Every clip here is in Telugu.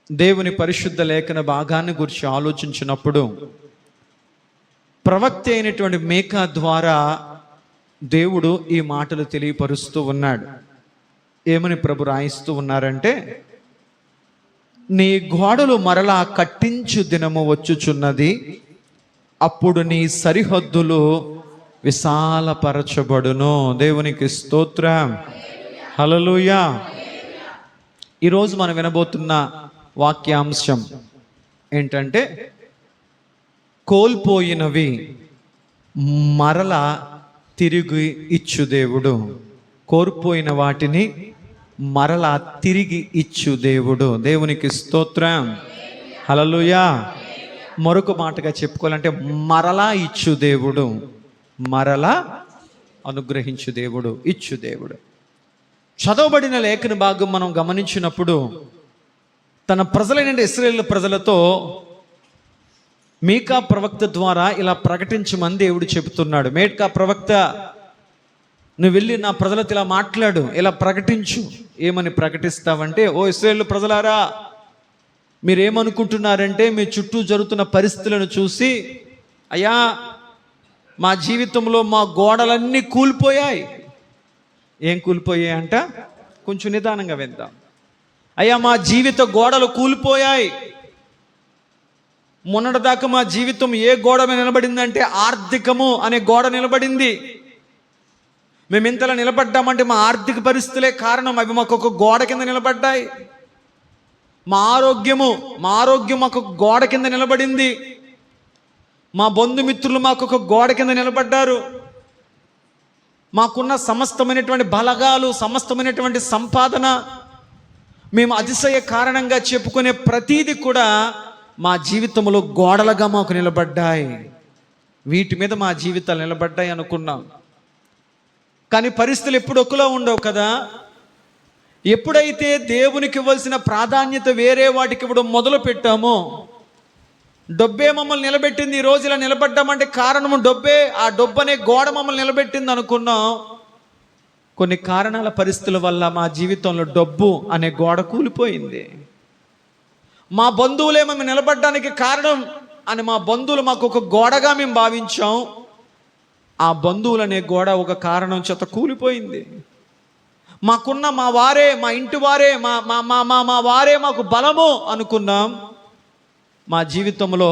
దేవుని పరిశుద్ధ లేఖన భాగాన్ని గురించి ఆలోచించినప్పుడు ప్రవక్త అయినటువంటి మీకా ద్వారా దేవుడు ఈ మాటలు తెలియపరుస్తూ ఉన్నాడు. ఏమని ప్రభు రాయిస్తూ ఉన్నారంటే, నీ గోడలు మరలా కట్టించు దినము వచ్చుచున్నది, అప్పుడు నీ సరిహద్దులు విశాలపరచబడును. దేవునికి స్తోత్రం, హల్లెలూయా. ఈరోజు మనం వినబోతున్న వాక్యాంశం ఏంటంటే, కోల్పోయినవి మరలా తిరిగి ఇచ్చు దేవుడు. కోల్పోయిన వాటిని మరలా తిరిగి ఇచ్చు దేవుడు. దేవునికి స్తోత్రం, హల్లెలూయా. మరొక మాటగా చెప్పుకోవాలంటే, మరలా ఇచ్చు దేవుడు, మరలా అనుగ్రహించు దేవుడు, ఇచ్చు దేవుడు. చదవబడిన లేఖన భాగం మనం గమనించినప్పుడు, తన ప్రజలైన ఇశ్రాయేలు ప్రజలతో మీకా ప్రవక్త ద్వారా ఇలా ప్రకటించమని దేవుడు చెబుతున్నాడు. మీకా ప్రవక్త, నువ్వు వెళ్ళి నా ప్రజలతో ఇలా మాట్లాడు, ఇలా ప్రకటించు. ఏమని ప్రకటిస్తావంటే, ఓ ఇశ్రాయేలు ప్రజలారా, మీరేమనుకుంటున్నారంటే, మీ చుట్టూ జరుగుతున్న పరిస్థితులను చూసి, అయ్యా మా జీవితంలో మా గోడలన్నీ కూలిపోయాయి. ఏం కూలిపోయాయి అంట? కొంచెం నిదానంగా విందాం. అయ్యా మా జీవిత గోడలు కూలిపోయాయి. మొన్నటిదాకా మా జీవితం ఏ గోడ మీద నిలబడిందంటే, ఆర్థికము అనే గోడ నిలబడింది. మేము ఇంతలా నిలబడ్డామంటే మా ఆర్థిక పరిస్థితులే కారణం. అవి మాకు ఒక గోడ కింద నిలబడ్డాయి. మా ఆరోగ్యం మాకు గోడ కింద నిలబడింది. మా బంధుమిత్రులు మాకు ఒక గోడ కింద నిలబడ్డారు. మాకున్న సమస్తమైనటువంటి బలగాలు, సమస్తమైనటువంటి సంపాదన, మేము అతిశయ కారణంగా చెప్పుకునే ప్రతీది కూడా మా జీవితంలో గోడలుగా మాకు నిలబడ్డాయి. వీటి మీద మా జీవితాలు నిలబడ్డాయి అనుకున్నాం. కానీ పరిస్థితులు ఎప్పుడు ఒకలా ఉండవు కదా. ఎప్పుడైతే దేవునికి ఇవ్వాల్సిన ప్రాధాన్యత వేరే వాటికి ఇవ్వడం మొదలు పెట్టామో, డబ్బే మమ్మల్ని నిలబెట్టింది. ఈ రోజు ఇలా నిలబడ్డామంటే కారణము డబ్బే. ఆ డబ్బు అనే గోడ మమ్మల్ని నిలబెట్టింది అనుకున్నాం. కొన్ని కారణాల పరిస్థితుల వల్ల మా జీవితంలో డబ్బు అనే గోడ కూలిపోయింది. మా బంధువులే మేము నిలబడడానికి కారణం అని మా బంధువులు మాకు ఒక గోడగా మేము భావించాం. ఆ బంధువులు అనే గోడ ఒక కారణం చేత కూలిపోయింది. మాకున్న మా వారే, మా ఇంటి వారే, మా వారే మాకు బలము అనుకున్నాం. మా జీవితంలో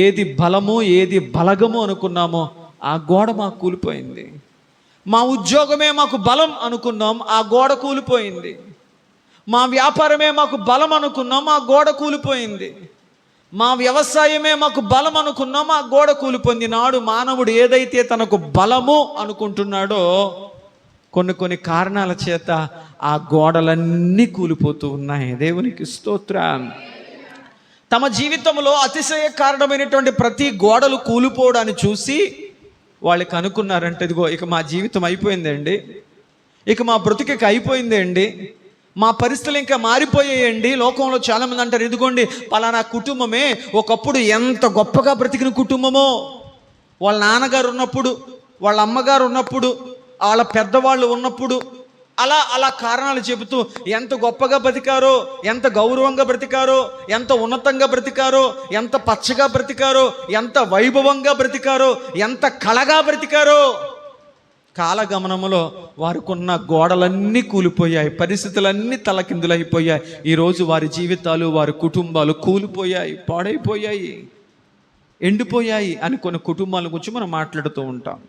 ఏది బలము, ఏది బలగము అనుకున్నామో ఆ గోడ మాకు కూలిపోయింది. మా ఉద్యోగమే మాకు బలం అనుకున్నాం, ఆ గోడ కూలిపోయింది. మా వ్యాపారమే మాకు బలం అనుకున్నాం, ఆ గోడ కూలిపోయింది. మా వ్యవసాయమే మాకు బలం అనుకున్నాం, ఆ గోడ కూలిపోయింది. నాడు మానవుడు ఏదైతే తనకు బలము అనుకుంటున్నాడో, కొన్ని కారణాల చేత ఆ గోడలన్నీ కూలిపోతూ ఉన్నాయి. దేవునికి స్తోత్రం. తమ జీవితంలో అతిశయ కారణమైనటువంటి ప్రతి గోడలు కూలిపోవడాన్ని చూసి వాళ్ళకి అనుకున్నారంటే, ఇదిగో ఇక మా జీవితం అయిపోయిందండి, ఇక మా బ్రతుకిక అయిపోయిందండి, మా పరిస్థితులు ఇంకా మారిపోయాయండి. లోకంలో చాలామంది అంటారు, ఇదిగోండి పలానా కుటుంబమే ఒకప్పుడు ఎంత గొప్పగా బ్రతికిన కుటుంబమో, వాళ్ళ నాన్నగారు ఉన్నప్పుడు, వాళ్ళ అమ్మగారు ఉన్నప్పుడు, వాళ్ళ పెద్దవాళ్ళు ఉన్నప్పుడు, అలా కారణాలు చెబుతూ ఎంత గొప్పగా బ్రతికారో, ఎంత గౌరవంగా బ్రతికారో, ఎంత ఉన్నతంగా బ్రతికారో, ఎంత పచ్చగా బ్రతికారో, ఎంత వైభవంగా బ్రతికారో, ఎంత కళగా బ్రతికారో. కాలగమనంలో వారికున్న గోడలన్నీ కూలిపోయాయి, పరిస్థితులన్నీ తలకిందులైపోయాయి. ఈరోజు వారి జీవితాలు, వారి కుటుంబాలు కూలిపోయాయి, పాడైపోయాయి, ఎండిపోయాయి అని కొన్ని కుటుంబాల గురించి మనం మాట్లాడుతూ ఉంటాం.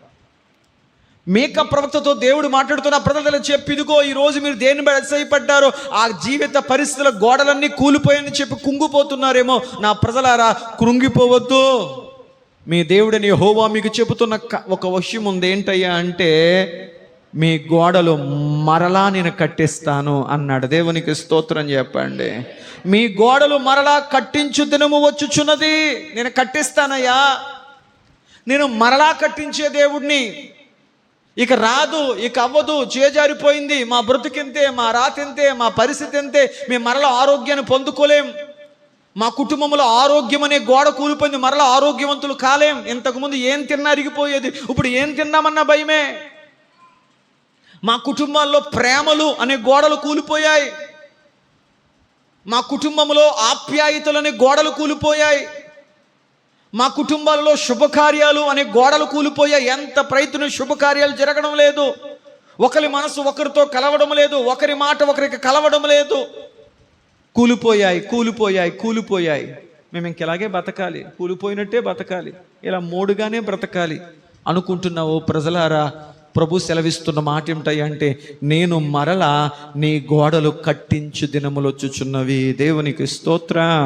మీకా ప్రవక్తతో దేవుడు మాట్లాడుతున్న ప్రజలు చెప్పి, ఇదిగో ఈరోజు మీరు దేన్ని బట్టి అతిశయపడ్డారో ఆ జీవిత పరిస్థితుల గోడలన్నీ కూలిపోయాయని చెప్పి కుంగిపోతున్నారేమో. నా ప్రజలారా, కృంగిపోవద్దు. మీ దేవుడని యెహోవా మీకు చెబుతున్న ఒక విషయం ఉంది. ఏంటయ్యా అంటే, మీ గోడలు మరలా నేను కట్టిస్తాను అన్నాడు. దేవునికి స్తోత్రం చెప్పండి. మీ గోడలు మరలా కట్టించు దినము వచ్చుచున్నది. నేను కట్టిస్తానయ్యా, నేను మరలా కట్టించే దేవుడిని. ఇక రాదు, ఇక అవ్వదు, చేజారిపోయింది, మా బ్రతుకింతే, మా రాతింతే, మా పరిస్థితి అంతే, మేము మరలా ఆరోగ్యాన్ని పొందుకోలేం, మా కుటుంబంలో ఆరోగ్యం అనే గోడ కూలిపోయింది, మరలా ఆరోగ్యవంతులు కాలేం. ఇంతకుముందు ఏం తిన్నా అరిగిపోయేది, ఇప్పుడు ఏం తిన్నామన్నా భయమే. మా కుటుంబాల్లో ప్రేమలు అనే గోడలు కూలిపోయాయి. మా కుటుంబంలో ఆప్యాయతలనే గోడలు కూలిపోయాయి. మా కుటుంబాలలో శుభకార్యాలు అనే గోడలు కూలిపోయాయి. ఎంత ప్రయత్నం శుభకార్యాలు జరగడం లేదు. ఒకరి మనసు ఒకరితో కలవడం లేదు. ఒకరి మాట ఒకరికి కలవడం లేదు. కూలిపోయాయి. మేము ఇంకెలాగే బతకాలి, కూలిపోయినట్టే బతకాలి, ఇలా మోడుగానే బ్రతకాలి అనుకుంటున్నావు. ప్రజలారా, ప్రభు సెలవిస్తున్న మాట ఏమిటంటే, నేను మరలా నీ గోడలు కట్టించు దినములు వచ్చుచున్నవి. దేవునికి స్తోత్రం.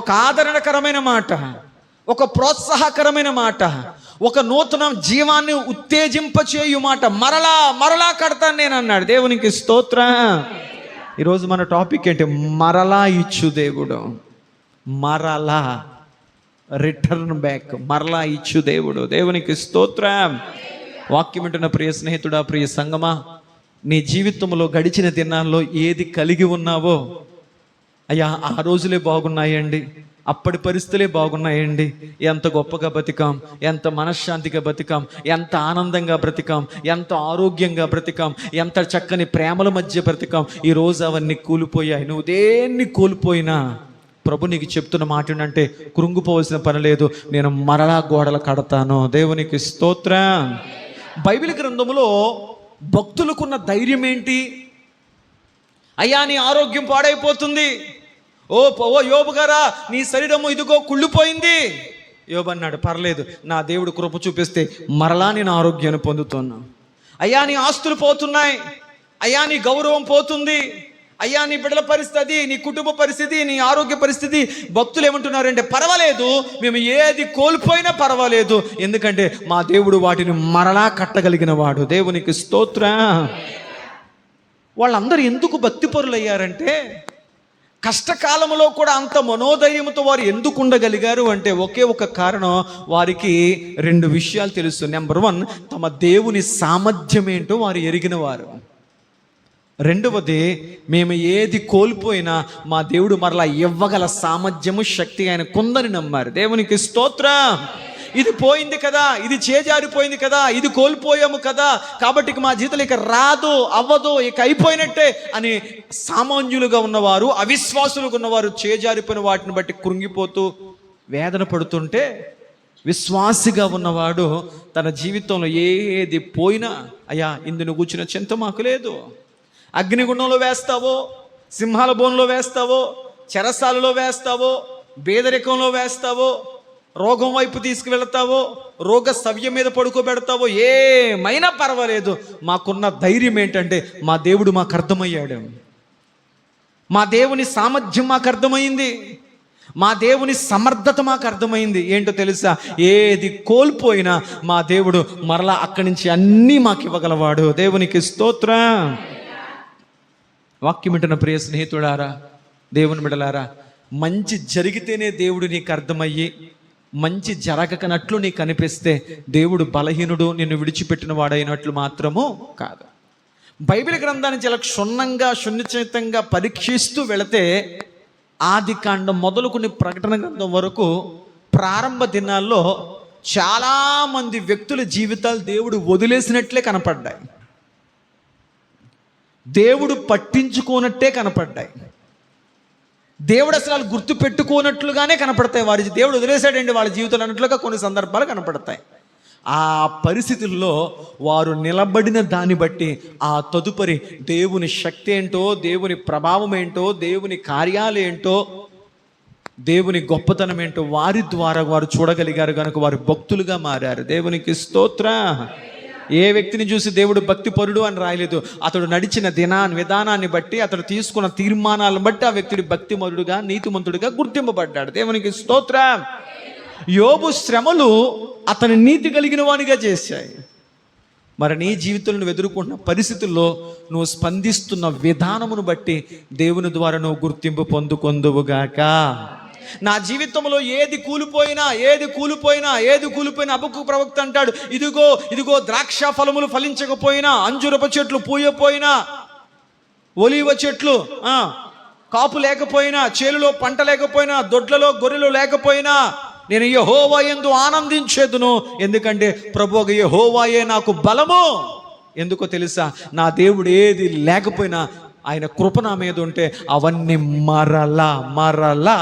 ఒక ఆదరణకరమైన మాట, ఒక ప్రోత్సాహకరమైన మాట, ఒక నూతన జీవాన్ని ఉత్తేజింపచేయు మాట. మరలా కడతాను నేను అన్నాడు. దేవునికి స్తోత్రం. ఈరోజు మన టాపిక్ ఏంటి? మరలా ఇచ్చు దేవుడు. మరలా, రిటర్న్ బ్యాక్. మరలా ఇచ్చు దేవుడు. దేవునికి స్తోత్రం. వాక్యం వింటున్న ప్రియ స్నేహితుడా, ప్రియ సంగమా, నీ జీవితంలో గడిచిన దినాల్లో ఏది కలిగి ఉన్నావో, అయ్యా ఆ రోజులే బాగున్నాయండి, అప్పటి పరిస్థితులే బాగున్నాయండి, ఎంత గొప్పగా బతికాం, ఎంత మనశ్శాంతిగా బతికాం, ఎంత ఆనందంగా బ్రతికాం, ఎంత ఆరోగ్యంగా బ్రతికాం, ఎంత చక్కని ప్రేమల మధ్య బ్రతికాం. ఈరోజు అవన్నీ కూలిపోయాయి. నువ్వు దేన్ని కోల్పోయినా ప్రభు నీకు చెప్తున్న మాట ఏంటంటే, కృంగిపోవలసిన పని లేదు, నేను మరలా గోడలు కడతాను. దేవునికి స్తోత్రం. బైబిల్ గ్రంథములో భక్తులకున్న ధైర్యం ఏంటి? అయ్యా నీ ఆరోగ్యం పాడైపోతుంది, ఓ యోబు గారా నీ శరీరము ఇదిగో కుళ్ళిపోయింది. యోబు అన్నాడు, పర్లేదు, నా దేవుడు కృప చూపిస్తే మరలా నేను ఆరోగ్యాన్ని పొందుతున్నా. అయ్యా నీ ఆస్తులు పోతున్నాయి, అయ్యా నీ గౌరవం పోతుంది, అయ్యా నీ బిడ్డల పరిస్థితి, నీ కుటుంబ పరిస్థితి, నీ ఆరోగ్య పరిస్థితి. భక్తులు ఏమంటున్నారంటే, పర్వాలేదు, మేము ఏది కోల్పోయినా పర్వాలేదు, ఎందుకంటే మా దేవుడు వాటిని మరలా కట్టగలిగిన వాడు. దేవునికి స్తోత్రం. వాళ్ళందరూ ఎందుకు భక్తిపరులయ్యారంటే, కష్టకాలంలో కూడా అంత మనోధైర్యంతో వారు ఎందుకు ఉండగలిగారు అంటే, ఒకే ఒక కారణం, వారికి 2 విషయాలు తెలుసు. నెంబర్ 1, తమ దేవుని సామర్థ్యం ఏంటో వారు ఎరిగిన వారు. రెండవది, మేము ఏది కోల్పోయినా మా దేవుడు మరలా ఇవ్వగల సామర్థ్యము, శక్తి ఆయన కొందని నమ్మారు. దేవునికి స్తోత్రం. ఇది పోయింది కదా, ఇది చేజారిపోయింది కదా, ఇది కోల్పోయాము కదా, కాబట్టి మా జీవితంలో ఇక రాదు, అవ్వదు, ఇక అయిపోయినట్టే అని సామాన్యులుగా ఉన్నవారు, అవిశ్వాసులుగా ఉన్నవారు చేజారిపోయిన వాటిని బట్టి కృంగిపోతూ వేదన పడుతుంటే, విశ్వాసిగా ఉన్నవాడు తన జీవితంలో ఏది పోయినా, అయ్యా ఇందును కూర్చున్న చింత మాకు లేదు. అగ్నిగుండంలో వేస్తావో, సింహాల బోన్లో వేస్తావో, చెరసాలలో వేస్తావో, పేదరికంలో వేస్తావో, రోగం వైపు తీసుకువెళ్తావో, రోగ సవ్యం మీద పడుకోబెడతావో, ఏమైనా పర్వాలేదు. మాకున్న ధైర్యం ఏంటంటే, మా దేవుడు మాకు అర్థమయ్యాడు, మా దేవుని సామర్థ్యం మాకు అర్థమైంది, మా దేవుని సమర్థత మాకు అర్థమైంది. ఏంటో తెలుసా? ఏది కోల్పోయినా మా దేవుడు మరలా అక్కడి నుంచి అన్నీ మాకు ఇవ్వగలవాడు. దేవునికి స్తోత్రం. వాక్యం వింటున్న ప్రియ స్నేహితుడారా, దేవుని బిడ్డలారా, మంచి జరిగితేనే దేవుడు నీకు అర్థమయ్యి, మంచి జరగకనట్లు నీకు అనిపిస్తే దేవుడు బలహీనుడు, నిన్ను విడిచిపెట్టిన వాడైనట్లు మాత్రము కాదు. బైబిల్ గ్రంథాన్ని చాలా క్షుణ్ణంగా, సునిశ్చితంగా పరీక్షిస్తూ వెళితే, ఆది కాండం మొదలుకొని ప్రకటన గ్రంథం వరకు ప్రారంభ దినాల్లో చాలామంది వ్యక్తుల జీవితాలు దేవుడు వదిలేసినట్లే కనపడ్డాయి, దేవుడు పట్టించుకోనట్టే కనపడ్డాయి, దేవుడు అసలు వాళ్ళు గుర్తు పెట్టుకోనట్లుగానే కనపడతాయి. వారి దేవుడు వదిలేశాడండి వాళ్ళ జీవితంలో అన్నట్లుగా కొన్ని సందర్భాలు కనపడతాయి. ఆ పరిస్థితుల్లో వారు నిలబడిన దాన్ని బట్టి ఆ తదుపరి దేవుని శక్తి ఏంటో, దేవుని ప్రభావం ఏంటో, దేవుని కార్యాలు ఏంటో, దేవుని గొప్పతనం ఏంటో వారి ద్వారా వారు చూడగలిగారు. కనుక వారు భక్తులుగా మారారు. దేవునికి స్తోత్రం. ఏ వ్యక్తిని చూసి దేవుడు భక్తి పరుడు అని రాయలేదు. అతడు నడిచిన విధానాన్ని బట్టి, అతడు తీసుకున్న తీర్మానాలను బట్టి ఆ వ్యక్తుడి భక్తిమరుడుగా, నీతిమంతుడిగా గుర్తింపబడ్డాడు. దేవునికి స్తోత్రం. యోబు శ్రమలు అతని నీతి కలిగిన వానిగా చేశాయి. మరి నీ జీవితంలో నువ్వు ఎదుర్కొంటున్న పరిస్థితుల్లో నువ్వు స్పందిస్తున్న విధానమును బట్టి దేవుని ద్వారా నువ్వు గుర్తింపు పొందుకొందువుగాక. నా జీవితంలో ఏది కూలిపోయినా హబక్కూకు ప్రవక్త అంటాడు, ఇదిగో ద్రాక్ష ఫలములు ఫలించకపోయినా, అంజురపు చెట్లు పూయపోయినా, ఒలీవ చెట్లు కాపు లేకపోయినా, చేలులో పంట లేకపోయినా, దొడ్లలో గొర్రెలు లేకపోయినా, నేను యెహోవా యందు ఆనందించేదును, ఎందుకంటే ప్రభువు యెహోవాయే నాకు బలము. ఎందుకో తెలుసా? నా దేవుడు ఏది లేకపోయినా ఆయన కృప నా మీద ఉంటే అవన్నీ మరలా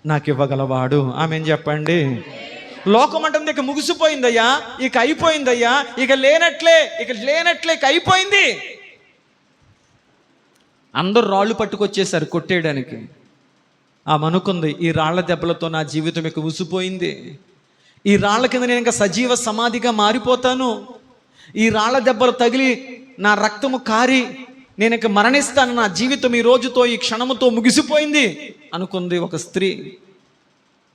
నాకు ఇవ్వగలవాడు. ఆమెన్ చెప్పండి. లోకం అంటే ఇక ముగిసిపోయిందయ్యా, ఇక అయిపోయిందయ్యా, ఇక లేనట్లే ఇక అయిపోయింది. అందరూ రాళ్ళు పట్టుకొచ్చేసారు కొట్టేయడానికి. ఆమె అనుకుంది, ఈ రాళ్ల దెబ్బలతో నా జీవితం ఇక ఉసిపోయింది, ఈ రాళ్ల కింద నేను ఇంకా సజీవ సమాధిగా మారిపోతాను, ఈ రాళ్ల దెబ్బలు తగిలి నా రక్తము కారి నేను ఇక మరణిస్తాను, నా జీవితం ఈ రోజుతో ఈ క్షణముతో ముగిసిపోయింది అనుకుంది ఒక స్త్రీ.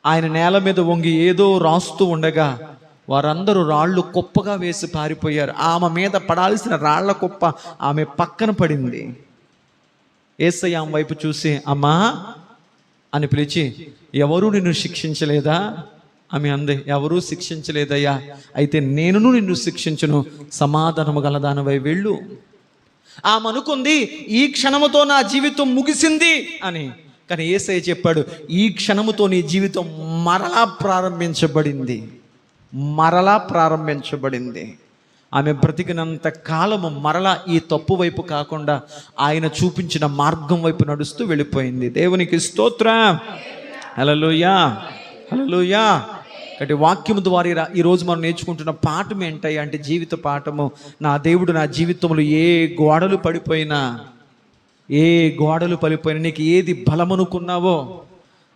ఆయన నేల మీద వంగి ఏదో రాస్తూ ఉండగా వారందరూ రాళ్ళు కుప్పగా వేసి పారిపోయారు. ఆమె మీద పడాల్సిన రాళ్ల కుప్ప ఆమె పక్కన పడింది. యేసయ్య ఆమె వైపు చూసి, అమ్మా అని పిలిచి, ఎవరూ నిన్ను శిక్షించలేదా? ఆమె అంది, ఎవరూ శిక్షించలేదయ్యా, అయితే నేనును నిన్ను శిక్షించును, సమాధానము గలదానివై వెళ్ళు. ఆమె అనుకుంది, ఈ క్షణముతో నా జీవితం ముగిసింది అని. కానీ యేసయ్య చెప్పాడు, ఈ క్షణముతో నీ జీవితం మరలా ప్రారంభించబడింది. ఆమె బ్రతికినంత కాలము మరలా ఈ తప్పు వైపు కాకుండా ఆయన చూపించిన మార్గం వైపు నడుస్తూ వెళ్ళిపోయింది. దేవునికి స్తోత్రం. హల్లెలూయా, హల్లెలూయా. కాబట్టి వాక్యము ద్వారా ఈరోజు మనం నేర్చుకుంటున్న పాఠం ఏంటయ్యా అంటే జీవిత పాఠము. నా దేవుడు నా జీవితంలో ఏ గోడలు పడిపోయినా నీకు ఏది బలమనుకున్నావో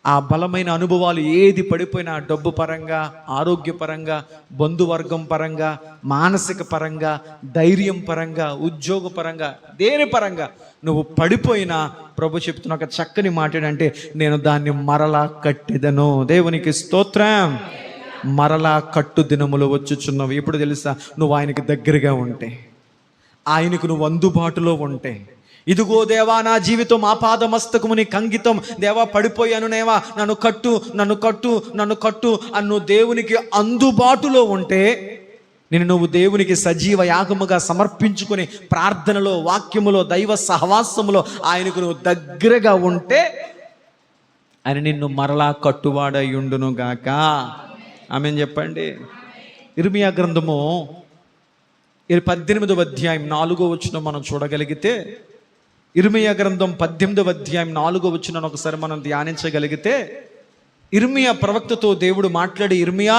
ఆ బలమైన అనుభవాలు ఏది పడిపోయినా, డబ్బు పరంగా, ఆరోగ్యపరంగా, బంధువర్గం పరంగా, మానసిక పరంగా, ధైర్యం పరంగా, ఉద్యోగ పరంగా, దేని పరంగా నువ్వు పడిపోయినా ప్రభు చెప్తున్న ఒక చక్కని మాట ఏంటంటే, నేను దాన్ని మరలా కట్టెదను. దేవునికి స్తోత్రం. మరలా కట్టు దినములు వచ్చుచున్నవి. ఎప్పుడు తెలుసా? నువ్వు ఆయనకి దగ్గరగా ఉంటే, ఆయనకు నువ్వు అందుబాటులో ఉంటే. ఇదిగో దేవా, నా జీవితం ఆపాదమస్తకము నీకు అంకితం, దేవా పడిపోయాను, నేవా నన్ను కట్టు అన్ను దేవునికి అందుబాటులో ఉంటే, నువ్వు దేవునికి సజీవ యాగముగా సమర్పించుకొని ప్రార్థనలో, వాక్యములో, దైవ సహవాసములో ఆయనకు నువ్వు దగ్గరగా ఉంటే ఆయన నిన్ను మరలా కట్టువాడయుండును గాక. ఆమేన్ చెప్పండి. ఇర్మియా గ్రంథము 18వ అధ్యాయం 4వ వచనం మనం చూడగలిగితే, ఇర్మియా గ్రంథం 18వ అధ్యాయం 4వ వచనం ఒకసారి మనం ధ్యానించగలిగితే, ఇర్మియా ప్రవక్తతో దేవుడు మాట్లాడి, ఇర్మియా,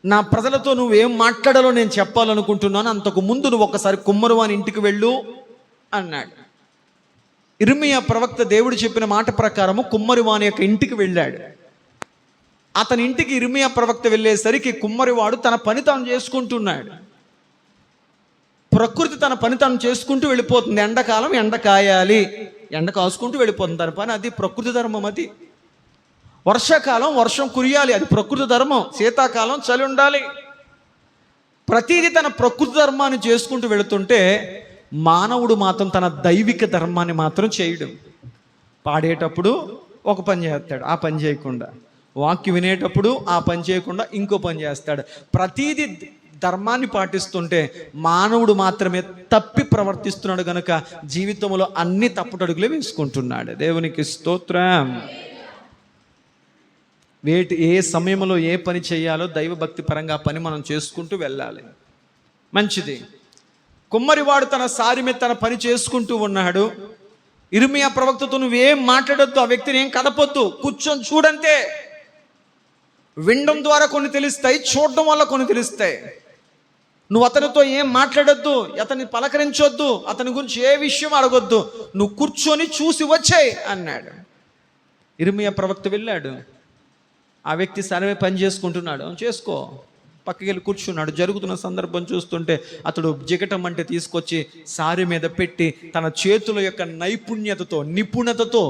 నా ప్రజలతో నువ్వేం మాట్లాడాలో నేను చెప్పాలనుకుంటున్నాను, అంతకు ముందు నువ్వు ఒకసారి కుమ్మరివాని ఇంటికి వెళ్ళు అన్నాడు. ఇర్మియా ప్రవక్త దేవుడు చెప్పిన మాట ప్రకారము కుమ్మరివాని యొక్క ఇంటికి వెళ్ళాడు. అతని ఇంటికి ఇర్మియా ప్రవక్త వెళ్ళేసరికి కుమ్మరివాడు తన పని తాను చేసుకుంటున్నాడు. ప్రకృతి తన పని తాను చేసుకుంటూ వెళ్ళిపోతుంది. ఎండాకాలం ఎండ కాయాలి, ఎండ కాసుకుంటూ వెళ్ళిపోతుంది, తన పని అది, ప్రకృతి ధర్మం అది. వర్షాకాలం వర్షం కురియాలి, అది ప్రకృతి ధర్మం. శీతాకాలం చలి ఉండాలి. ప్రతిదీ తన ప్రకృతి ధర్మాన్ని చేసుకుంటూ వెళుతుంటే, మానవుడు మాత్రం తన దైవిక ధర్మాన్ని మాత్రం చేయడు. పాడేటప్పుడు ఒక పని చేస్తాడు, ఆ పని చేయకుండా. వాక్యం వినేటప్పుడు ఆ పని చేయకుండా ఇంకో పని చేస్తాడు. ప్రతిదీ ధర్మాన్ని పాటిస్తుంటే మానవుడు మాత్రమే తప్పి ప్రవర్తిస్తున్నాడు గనుక జీవితంలో అన్ని తప్పుటడుగులే వేసుకుంటున్నాడు. దేవునికి స్తోత్రం. ఏ సమయంలో ఏ పని చేయాలో దైవభక్తి పరంగా పని మనం చేసుకుంటూ వెళ్ళాలి. మంచిది. కుమ్మరివాడు తన సారి మీద తన పని చేసుకుంటూ ఉన్నాడు. ఇర్మియా ప్రవక్తతో నువ్వేం మాట్లాడొద్దు, ఆ వ్యక్తిని ఏం కదపొద్దు, కూర్చొని చూడంతే. వినడం ద్వారా కొన్ని తెలుస్తాయి, చూడడం వల్ల కొన్ని తెలుస్తాయి. నువ్వు అతనితో ఏం మాట్లాడొద్దు, అతన్ని పలకరించొద్దు, అతని గురించి ఏ విషయం అడగొద్దు, నువ్వు కూర్చొని చూసి వచ్చాయి అన్నాడు. ఇర్మియా ప్రవక్త వెళ్ళాడు. ఆ వ్యక్తి సర్వే పని చేసుకుంటున్నాడు, చేసుకో, పక్కకి వెళ్ళి కూర్చున్నాడు. జరుగుతున్న సందర్భం చూస్తుంటే అతడు జిగటం అంటే తీసుకొచ్చి సారి మీద పెట్టి తన చేతుల యొక్క నైపుణ్యతతో, నిపుణతతో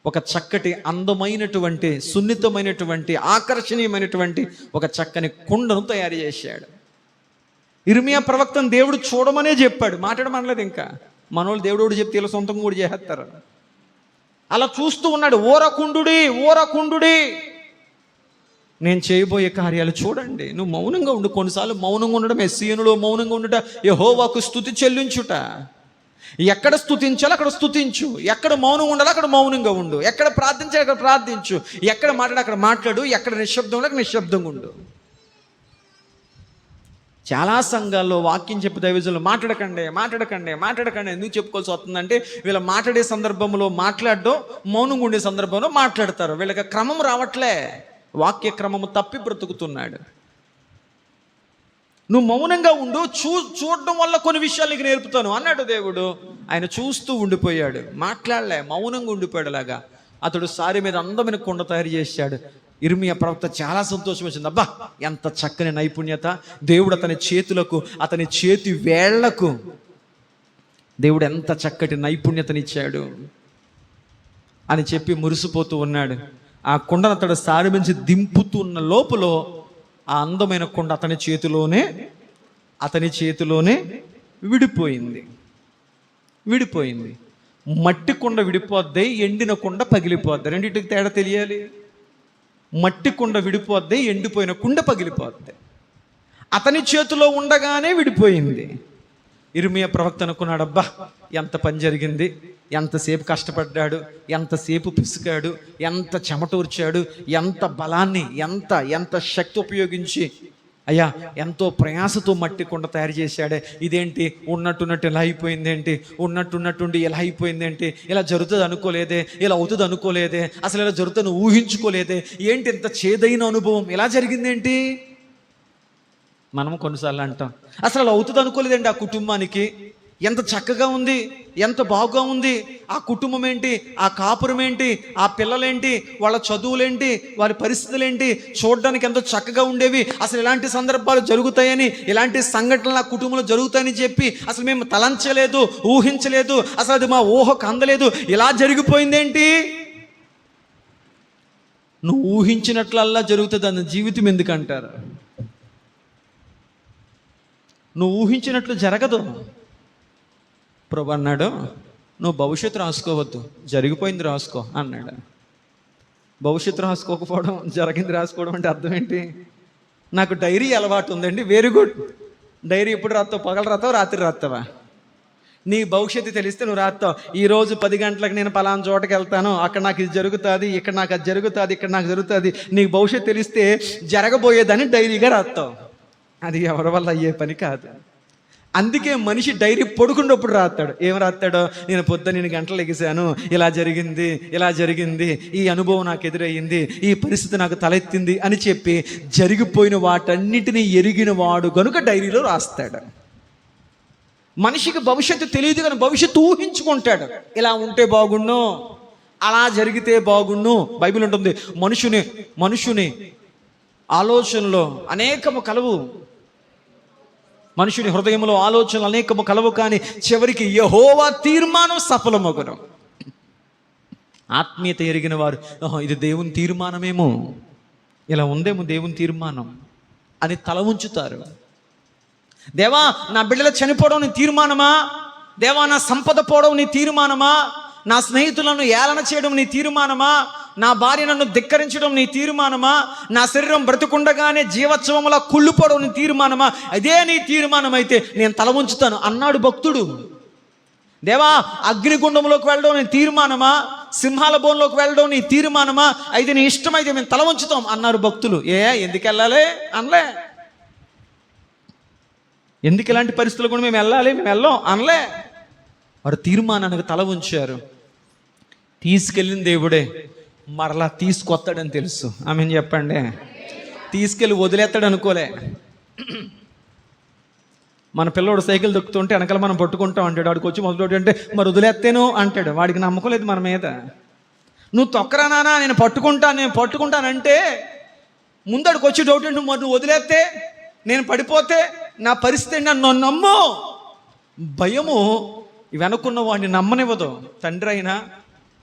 ఒక చక్కటి అందమైనటువంటి, సున్నితమైనటువంటి, ఆకర్షణీయమైనటువంటి ఒక చక్కని కుండను తయారు చేశాడు. ఇర్మియా ప్రవక్తను దేవుడు చూడమనే చెప్పాడు, మాట్లాడమనలేదు. ఇంకా మనోళ్ళు దేవుడు చెప్తే ఇలా సొంతంగా కూడా చేస్తారు. అలా చూస్తూ ఉన్నాడు. ఓరకుండుడి, నేను చేయబోయే కార్యాలు చూడండి. నువ్వు మౌనంగా ఉండు. కొన్నిసార్లు మౌనంగా ఉండడం ఎస్సీనులో మౌనంగా ఉండుట యెహోవాకు స్తుతి చెల్లించుట. ఎక్కడ స్తుతించాలో అక్కడ స్తుతించు, ఎక్కడ మౌనం ఉండాలో అక్కడ మౌనంగా ఉండు, ఎక్కడ ప్రార్థించాలో అక్కడ ప్రార్థించు, ఎక్కడ మాట్లాడు అక్కడ మాట్లాడు, ఎక్కడ నిశ్శబ్దం ఉండాలి అక్కడ నిశ్శబ్దంగా ఉండు. చాలా సంఘాల్లో వాక్యం చెప్పి దైవజనులు మాట్లాడకండి మాట్లాడకండి మాట్లాడకండి ఎందుకు చెప్పుకోవాల్సి వస్తుందంటే వీళ్ళ మాట్లాడే సందర్భంలో మాట్లాడడం, మౌనంగా ఉండే సందర్భంలో మాట్లాడతారు. వీళ్ళకి క్రమం రావట్లే, వాక్య క్రమము తప్పి బ్రతుకుతున్నాడు. నువ్వు మౌనంగా ఉండు, చూడడం వల్ల కొన్ని విషయాలు నీకు నేర్పుతాను అన్నాడు దేవుడు. ఆయన చూస్తూ ఉండిపోయాడు, మాట్లాడలే, మౌనంగా ఉండిపోయాడు. అలాగా అతడు సారి మీద అందమైన కుండ తయారు చేశాడు. ఇర్మియా ప్రవక్త చాలా సంతోషం వచ్చింది. అబ్బా ఎంత చక్కని నైపుణ్యత, దేవుడు అతని చేతులకు, అతని చేతి వేళ్లకు దేవుడు ఎంత చక్కటి నైపుణ్యతనిచ్చాడు అని చెప్పి మురిసిపోతూ ఉన్నాడు. ఆ కుండను అతడు సారి నుంచి దింపుతున్న లోపల ఆ అందమైన కుండ అతని చేతిలోనే విడిపోయింది. మట్టి కుండ విడిపోద్ది, ఎండిన కుండ పగిలిపోద్ది. రెండింటికి తేడా తెలియాలి. మట్టి కుండ విడిపోద్ది, ఎండిపోయిన కుండ పగిలిపోద్ది. అతని చేతిలో ఉండగానే విడిపోయింది. ఇర్మియా ప్రవక్త అనుకున్నాడు, అబ్బా ఎంత పని జరిగింది, ఎంతసేపు కష్టపడ్డాడు, ఎంతసేపు పిసికాడు, ఎంత చెమటూర్చాడు, ఎంత బలాన్ని, ఎంత శక్తి ఉపయోగించి అయ్యా ఎంతో ప్రయాసతో మట్టి కుండ తయారు చేశాడే, ఇదేంటి ఉన్నట్టున్నట్టు ఇలా అయిపోయింది ఏంటి, ఉన్నట్టుండి ఇలా అయిపోయింది ఏంటి, ఇలా జరుగుతుంది అనుకోలేదే, ఇలా అవుతుంది అనుకోలేదే, అసలు ఇలా జరుగుతుంది ఊహించుకోలేదే, ఏంటి ఇంత చేదైన అనుభవం ఇలా జరిగిందేంటి. మనం కొన్నిసార్లు అంటాం, అసలు అలా అవుతుంది అనుకోలేదండి, ఆ కుటుంబానికి ఎంత చక్కగా ఉంది, ఎంత బాగా ఉంది, ఆ కుటుంబం ఏంటి, ఆ కాపురం ఏంటి, ఆ పిల్లలేంటి, వాళ్ళ చదువులేంటి, వారి పరిస్థితులు ఏంటి, చూడడానికి ఎంతో చక్కగా ఉండేవి, అసలు ఇలాంటి సందర్భాలు జరుగుతాయని, ఇలాంటి సంఘటనలు ఆ కుటుంబంలో జరుగుతాయని చెప్పి అసలు మేము తలంచలేదు, ఊహించలేదు, అసలు అది మా ఊహకు అందలేదు, ఇలా జరిగిపోయిందేంటి. నువ్వు ఊహించినట్లల్లా జరుగుతుంది అన్న జీవితం ఎందుకంటారు? నువ్వు ఊహించినట్లు జరగదు. ప్రభు అన్నాడు, నువ్వు భవిష్యత్తు రాసుకోవద్దు, జరిగిపోయింది రాసుకో అన్నాడు. భవిష్యత్తు రాసుకోకపోవడం, జరిగింది రాసుకోవడం అంటే అర్థం ఏంటి? నాకు డైరీ అలవాటు ఉందండి, వెరీ గుడ్. డైరీ ఎప్పుడు రాస్తావు? పగలు రాస్తావు, రాత్రి రాస్తావా? నీ భవిష్యత్తు తెలిస్తే నువ్వు రాస్తావు, ఈరోజు 10 గంటలకు నేను పలానా చోటకి వెళ్తాను, అక్కడ నాకు ఇది జరుగుతుంది, ఇక్కడ నాకు అది జరుగుతుంది, ఇక్కడ నాకు జరుగుతుంది. నీకు భవిష్యత్తు తెలిస్తే జరగబోయేదని డైరీగా రాస్తావు. అది ఎవరి వల్ల అయ్యే పని కాదు. అందుకే మనిషి డైరీ పడుకున్నప్పుడు రాస్తాడు. ఏం రాస్తాడో, నేను పొద్దున్న గంటలు ఎగిసాను, ఇలా జరిగింది, ఈ అనుభవం నాకు ఎదురయ్యింది, ఈ పరిస్థితి నాకు తలెత్తింది అని చెప్పి జరిగిపోయిన వాటన్నిటినీ ఎరిగిన వాడు గనుక డైరీలో రాస్తాడు. మనిషికి భవిష్యత్తు తెలియదు కానీ భవిష్యత్తు ఊహించుకుంటాడు. ఇలా ఉంటే బాగుండు, అలా జరిగితే బాగుండు. బైబిల్ ఉంటుంది, మనుషుని ఆలోచనలో అనేకము కలవు, మనుషుని హృదయంలో ఆలోచనలు అనేకము కలవు, కానీ చివరికి యెహోవా తీర్మానం సఫలమగును. ఆత్మీయత ఎరిగిన వారు ఇది దేవుని తీర్మానమేమో, ఇలా ఉందేమో దేవుని తీర్మానం అని తల ఉంచుతారు. దేవా నా బిడ్డలు చనిపోవడం నీ తీర్మానమా, దేవా నా సంపద పోవడం నీ తీర్మానమా, నా స్నేహితులను ఏలన చేయడం నీ తీర్మానమా, నా భార్య నన్ను ధిక్కరించడం నీ తీర్మానమా, నా శరీరం బ్రతుకుండగానే జీవోత్సవములా కుళ్ళిపోవడం నీ తీర్మానమా, అదే నీ తీర్మానం అయితే నేను తల ఉంచుతాను అన్నాడు భక్తుడు. దేవా అగ్నిగుండంలోకి వెళ్ళడం నీ తీర్మానమా, సింహాల బోన్లోకి వెళ్ళడం నీ తీర్మానమా, అయితే నీ ఇష్టమైతే మేము తల ఉంచుతాం అన్నారు భక్తులు. ఎందుకు వెళ్ళాలి అనలే, ఎందుకు ఇలాంటి పరిస్థితులు కూడా మేము వెళ్ళాం అనలే. వారు తీర్మానానికి తల ఉంచారు. తీసుకెళ్ళిన దేవుడే మరలా తీసుకొస్తాడని తెలుసు. ఆమె చెప్పండి, తీసుకెళ్ళి వదిలేస్తాడు అనుకోలే. మన పిల్లోడు సైకిల్ దొక్కుతుంటే వెనకాల మనం పట్టుకుంటాం అంటాడు, వాడికి వచ్చి మొదలు అంటే మరి వదిలేస్తేను అంటాడు. వాడికి నమ్మకం లేదు మన మీద. నువ్వు తొక్కరా నానా, నేను పట్టుకుంటానంటే ముందడికి వచ్చి డౌట్ ఏంటి, మరి నువ్వు వదిలేస్తే, నేను పడిపోతే నా పరిస్థితి నన్ను నమ్ము. భయము వెనుకున్న వాడిని నమ్మనివ్వదు. తండ్రి అయినా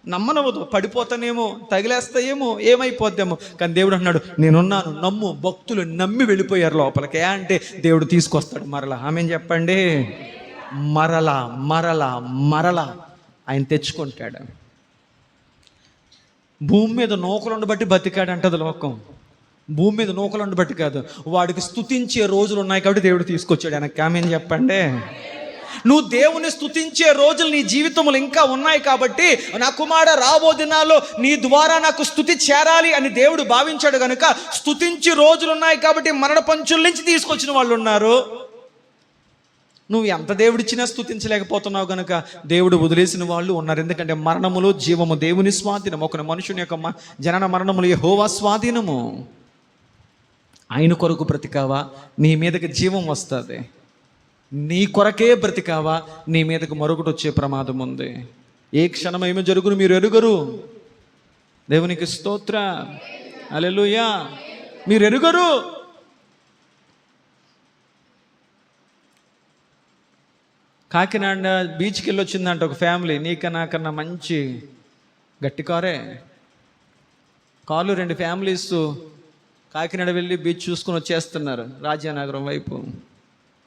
నమ్మనివ్వదు. పడిపోతానేమో, తగిలేస్తాయేమో, ఏమైపోద్దేమో. కానీ దేవుడు అన్నాడు, నేనున్నాను, నమ్ము. భక్తులు నమ్మి వెళ్ళిపోయారు లోపలికి. అంటే దేవుడు తీసుకొస్తాడు మరలా. ఆమె చెప్పండి, మరలా ఆయన తెచ్చుకుంటాడు. భూమి మీద నూకలుండ బట్టి బతికాడు అంటది లోకం. భూమి మీద నూకలుండ బట్టి కాదు, వాడికి స్తుతించే రోజులు ఉన్నాయి కాబట్టి దేవుడు తీసుకొచ్చాడు వెనక్కి. ఆమె చెప్పండి, నువ్వు దేవుని స్తుతించే రోజులు నీ జీవితంలో ఇంకా ఉన్నాయి కాబట్టి, నా కుమారుడా రాబో దినాల్లో నీ ద్వారా నాకు స్తుతి చేరాలి అని దేవుడు భావించాడు కనుక స్తుతించి రోజులు ఉన్నాయి కాబట్టి మరణ పంచుల నుంచి తీసుకొచ్చిన వాళ్ళు ఉన్నారు. నువ్వు ఎంత దేవుడిచ్చినా స్తుతించలేకపోతున్నావు కనుక దేవుడు వదిలేసిన వాళ్ళు ఉన్నారు. ఎందుకంటే మరణములు జీవము దేవుని స్వాధీనం. ఒక మనుషుని యొక్క జనన మరణములు యెహోవా స్వాధీనము. ఆయన కొరకు బ్రతికావా, నీ మీదకి జీవం వస్తుంది. నీ కొరకే బ్రతికావా, నీ మీదకి మరొకటి వచ్చే ప్రమాదం ఉంది. ఏ క్షణం ఏమి జరుగును మీరు ఎరుగరు. దేవునికి స్తోత్ర, హల్లెలూయా. మీరు ఎరుగరు. కాకినాడ బీచ్కి వెళ్ళి వచ్చిందంట ఒక ఫ్యామిలీ. నాకన్నా మంచి గట్టి కారే. కార్లు 2 ఫ్యామిలీస్ కాకినాడ వెళ్ళి బీచ్ చూసుకొని వచ్చేస్తున్నారు. రాజానగరం వైపు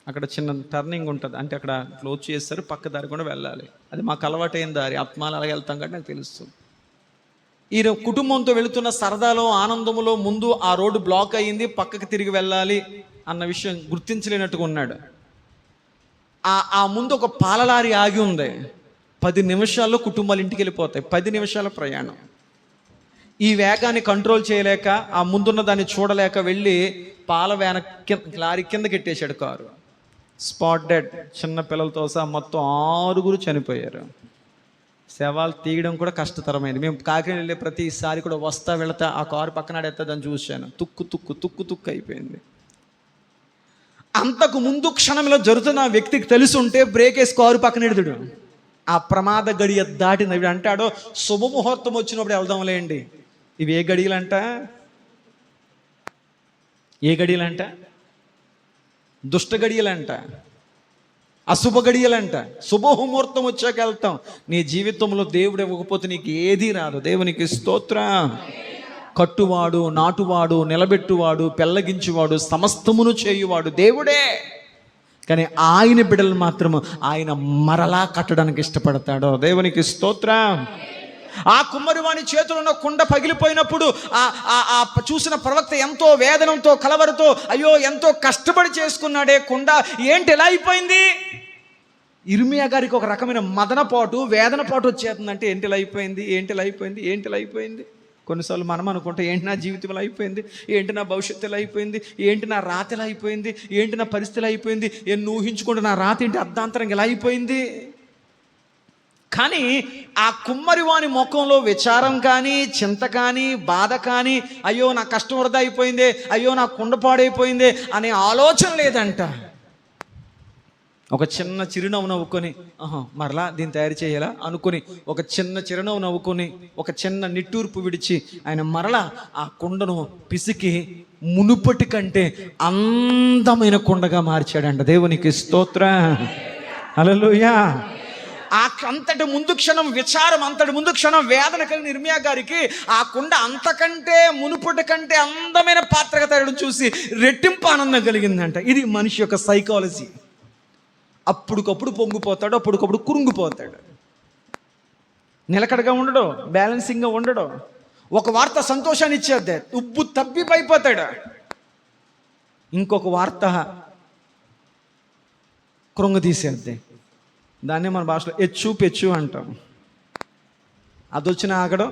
అక్కడ చిన్న టర్నింగ్ ఉంటుంది, అంటే అక్కడ క్లోజ్ చేస్తారు, పక్క దారి కూడా వెళ్ళాలి. అది మాకు అలవాటైన దారి, ఆత్మాలు అలాగే వెళ్తాం కాబట్టి నాకు తెలుస్తుంది. ఈ కుటుంబంతో వెళుతున్న సరదాలో ఆనందములో ముందు ఆ రోడ్డు బ్లాక్ అయ్యింది, పక్కకి తిరిగి వెళ్ళాలి అన్న విషయం గుర్తించలేనట్టుగా ఉన్నాడు. ఆ ముందు ఒక పాలలారి ఆగి ఉంది. 10 నిమిషాల్లో కుటుంబాలు ఇంటికి వెళ్ళిపోతాయి. 10 నిమిషాల ప్రయాణం. ఈ వేగాన్ని కంట్రోల్ చేయలేక, ఆ ముందున్న దాన్ని చూడలేక వెళ్ళి పాల వ్యాన లారీ కిందకి ఎట్టేశాడు కారు. Spot dead. చిన్న పిల్లలతో సహా మొత్తం 6 చనిపోయారు. శవాలు తీయడం కూడా కష్టతరమైంది. మేము కాకినాడ వెళ్ళే ప్రతిసారి కూడా వస్తా వెళతా ఆ కారు పక్కన ఎత్తదని చూశాను. తుక్కు అయిపోయింది. అంతకు ముందు క్షణంలో జరుగుతున్న ఆ వ్యక్తికి తెలిసి ఉంటే బ్రేక్ వేసి కారు పక్కన ఎడుతుడు. ఆ ప్రమాద గడియ దాటిన అంటాడో శుభముహూర్తం వచ్చినప్పుడు వెళ్దాంలేండి. ఇవి ఏ గడియలంట? దుష్ట గడియలంట, అశుభ గడియలంట. శుభముహూర్తం వచ్చాక వెళ్తాం. నీ జీవితంలో దేవుడు ఇవ్వకపోతే నీకు ఏదీ రాదు. దేవునికి స్తోత్రం. కట్టువాడు, నాటువాడు, నిలబెట్టువాడు, పెళ్ళగించువాడు, సమస్తమును చేయువాడు దేవుడే. కానీ ఆయన బిడ్డలు మాత్రము ఆయన మరలా కట్టడానికి ఇష్టపడతాడు. దేవునికి స్తోత్రం. ఆ కుమ్మరివాని చేతులు ఉన్న కుండ పగిలిపోయినప్పుడు ఆ చూసిన ప్రవక్త ఎంతో వేదనంతో కలవరతో, అయ్యో ఎంతో కష్టపడి చేసుకున్నాడే కుండ ఏంటి ఎలా అయిపోయింది? ఇర్మియా గారికి ఒక రకమైన మదనపాటు, వేదనపాటు వచ్చేస్తుందంటే ఏంటి ఇలా అయిపోయింది. కొన్నిసార్లు మనం అనుకుంటే ఏంటి నా జీవితం ఇలా అయిపోయింది, ఏంటి నా భవిష్యత్తు ఇలా అయిపోయింది, ఏంటి నా రాత ఇలా అయిపోయింది, ఏంటి నా పరిస్థితి అయిపోయింది, ఎన్ని ఊహించుకుంటే నా రాత ఏంటి అర్ధాంతరంగా ఇలా అయిపోయింది. కానీ ఆ కుమ్మరివాని ముఖంలో విచారం కానీ, చింత కానీ, బాధ కానీ, అయ్యో నా కష్టం వృధా అయిపోయిందే, అయ్యో నా కుండ పాడైపోయిందే అనే ఆలోచన లేదంట. ఒక చిన్న చిరునవ్వు నవ్వుకొని, మరలా దీన్ని తయారు చేయాలా అనుకుని ఒక చిన్న చిరునవ్వు నవ్వుకొని, ఒక చిన్న నిట్టూర్పు విడిచి ఆయన మరలా ఆ కుండను పిసికి మునుపటి కంటే అందమైన కుండగా మార్చాడంట. దేవునికి స్తోత్రం, హల్లెలూయా. అంతటి ముందు క్షణం విచారం, అంతటి ముందు క్షణం వేదన కలిగిన ఇర్మియా గారికి ఆ కుండ అంతకంటే మునుపటి కంటే అందమైన పాత్రగా తయారు చూసి రెట్టింపు ఆనందం కలిగిందంట. ఇది మనిషి యొక్క సైకాలజీ. అప్పుడుకప్పుడు పొంగిపోతాడు, అప్పుడుకప్పుడు కురుంగిపోతాడు, నిలకడగా ఉండడు, బ్యాలెన్సింగ్గా ఉండడు. ఒక వార్త సంతోషాన్ని ఇచ్చేద్దే, ఉబ్బు తబ్బిపైపోతాడు. ఇంకొక వార్త కృంగదీసేద్దే. దాన్నే మన భాషలో పెచ్చు అంటాం. అదొచ్చిన ఆగడం,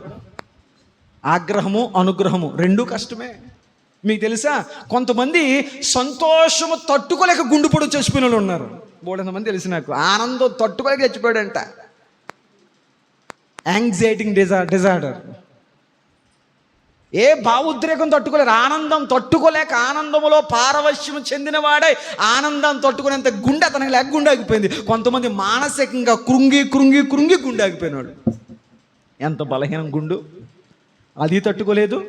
ఆగ్రహము అనుగ్రహము రెండూ కష్టమే. మీకు తెలుసా, కొంతమంది సంతోషము తట్టుకోలేక గుండెపోటు చచ్చిపోయిన వాళ్ళు ఉన్నారు. బోడంతమంది తెలిసి నాకు. ఆనందం తట్టుకోలేక చచ్చిపోయాడంట. యాంగ్జైటింగ్ డిజార్డర్. ఏ భావోద్రేకం తట్టుకోలేక, ఆనందం తట్టుకోలేక ఆనందములో పారవశ్యం చెందినవాడై ఆనందం తట్టుకునేంత గుండె అతనికి లేక గుండె ఆగిపోయింది. కొంతమంది మానసికంగా కృంగి కృంగి కృంగి గుండె ఆగిపోయినాడు. ఎంత బలహీనం గుండు. అది తట్టుకోలేదు,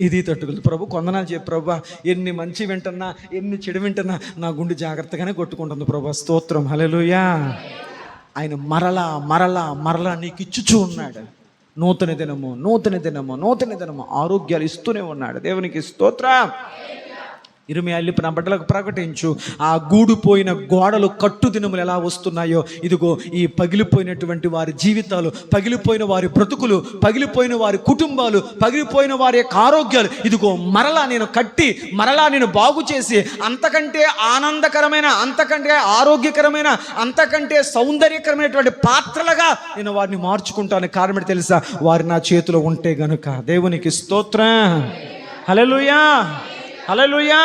ఇది తట్టుకోలేదు. ప్రభు కొందనాలు చెప్పు ప్రభు, ఎన్ని మంచి వింటున్నా ఎన్ని చెడు వింటున్నా నా గుండె జాగ్రత్తగానే కొట్టుకుంటుంది ప్రభు. స్తోత్రం, హల్లెలూయా. ఆయన మరలా మరలా మరలా నీకు ఇచ్చుచూ ఉన్నాడు. నూతన దినము ఆరోగ్యాలు ఇస్తూనే ఉన్నాడు. దేవునికి స్తోత్రం. ఇరిమియా వెళ్ళి నా బిడ్డలకు ప్రకటించు, ఆ గూడుపోయిన గోడలు కట్టు దినములు ఎలా వస్తున్నాయో, ఇదిగో ఈ పగిలిపోయినటువంటి వారి జీవితాలు, పగిలిపోయిన వారి బ్రతుకులు, పగిలిపోయిన వారి కుటుంబాలు, పగిలిపోయిన వారి యొక్క ఆరోగ్యాలు, ఇదిగో మరలా నేను కట్టి, మరలా నేను బాగు చేసి, అంతకంటే ఆనందకరమైన, అంతకంటే ఆరోగ్యకరమైన, అంతకంటే సౌందర్యకరమైనటువంటి పాత్రలుగా నేను వారిని మార్చుకుంటాను. కారణం ఏంటి తెలుసా? వారు నా చేతిలో ఉంటే గనుక. దేవునికి స్తోత్రం. హల్లెలూయా, హల్లెలూయా.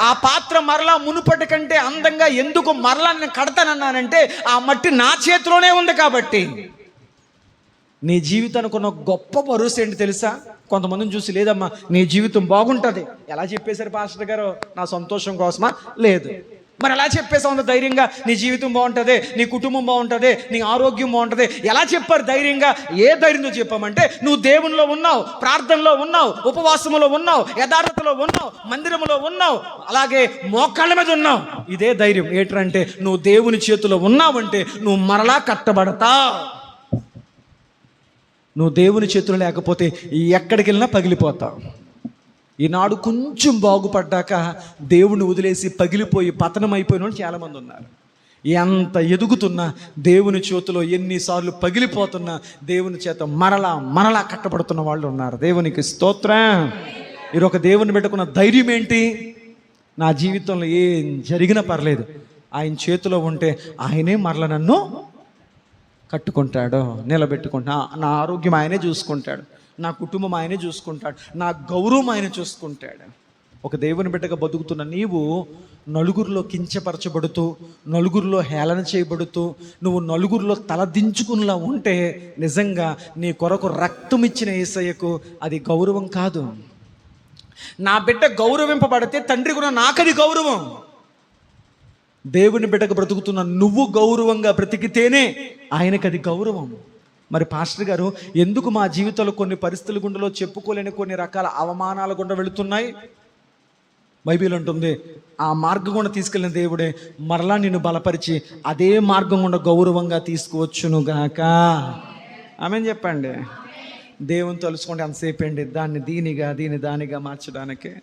ఆ పాత్ర మరలా మునుపటి కంటే అందంగా ఎందుకు మరలా నేను కడతానన్నానంటే, ఆ మట్టి నా చేతిలోనే ఉంది కాబట్టి. నీ జీవితానికి ఉన్న గొప్ప భరోసా ఏంటి తెలుసా? కొంతమందిని చూసి, లేదమ్మా నీ జీవితం బాగుంటుంది. ఎలా చెప్పేశారు పాస్టర్ గారు? నా సంతోషం కోసమా? లేదు. మరి ఎలా చెప్పేసావు అంత ధైర్యంగా? నీ జీవితం బాగుంటుంది, నీ కుటుంబం బాగుంటుంది, నీ ఆరోగ్యం బాగుంటుంది. ఎలా చెప్పారు ధైర్యంగా? ఏ ధైర్యంతో చెప్పామంటే, నువ్వు దేవునిలో ఉన్నావు, ప్రార్థనలో ఉన్నావు, ఉపవాసములో ఉన్నావు, యథార్థతలో ఉన్నావు, మందిరంలో ఉన్నావు, అలాగే మోకాళ్ళ మీద ఉన్నావు. ఇదే ధైర్యం. ఏంటంటే నువ్వు దేవుని చేతిలో ఉన్నావంటే నువ్వు మరలా కట్టబడతావు. నువ్వు దేవుని చేతిలో లేకపోతే ఎక్కడికి వెళ్ళినా పగిలిపోతావు. ఈనాడు కొంచెం బాగుపడ్డాక దేవుని వదిలేసి పగిలిపోయి పతనం అయిపోయిన వాళ్ళు చాలామంది ఉన్నారు. ఎంత ఎదుగుతున్నా దేవుని చేతిలో ఎన్నిసార్లు పగిలిపోతున్నా దేవుని చేత మరలా కట్టబడుతున్న వాళ్ళు ఉన్నారు. దేవునికి స్తోత్రం. ఈరొక దేవుని పెట్టుకున్న ధైర్యం ఏంటి? నా జీవితంలో ఏం జరిగినా పర్లేదు, ఆయన చేతిలో ఉంటే ఆయనే మరల నన్ను కట్టుకుంటాడు, నిలబెట్టుకుంటా. నా ఆరోగ్యం ఆయనే చూసుకుంటాడు, నా కుటుంబం ఆయనే చూసుకుంటాడు, నా గౌరవం ఆయన చూసుకుంటాడు. ఒక దేవుని బిడ్డగా బతుకుతున్న నీవు నలుగురిలో కించపరచబడుతూ, నలుగురిలో హేళన చేయబడుతూ, నువ్వు నలుగురిలో తలదించుకునిలా ఉంటే నిజంగా నీ కొరకు రక్తం ఇచ్చిన యేసయ్యకు అది గౌరవం కాదు. నా బిడ్డ గౌరవింపబడితే తండ్రి కూడా నాకది గౌరవం. దేవుని బిడ్డకు బ్రతుకుతున్న నువ్వు గౌరవంగా బ్రతికితేనే ఆయనకు అది గౌరవం. మరి పాస్టర్ గారు, ఎందుకు మా జీవితంలో కొన్ని పరిస్థితుల గుండెలో చెప్పుకోలేని కొన్ని రకాల అవమానాల గుండా వెళుతున్నాయి? బైబిల్ అంటుంది, ఆ మార్గం గుండా తీసుకెళ్ళిన దేవుడే మరలా నిన్ను బలపరిచి అదే మార్గం గుండా గౌరవంగా తీసుకువచ్చును గాక. ఆమేన్ చెప్పండి. దేవుని తలుచుకోండి. ఎంతసేపు అండి దాన్ని దీనిగా, దీన్ని దానిగా మార్చడానికి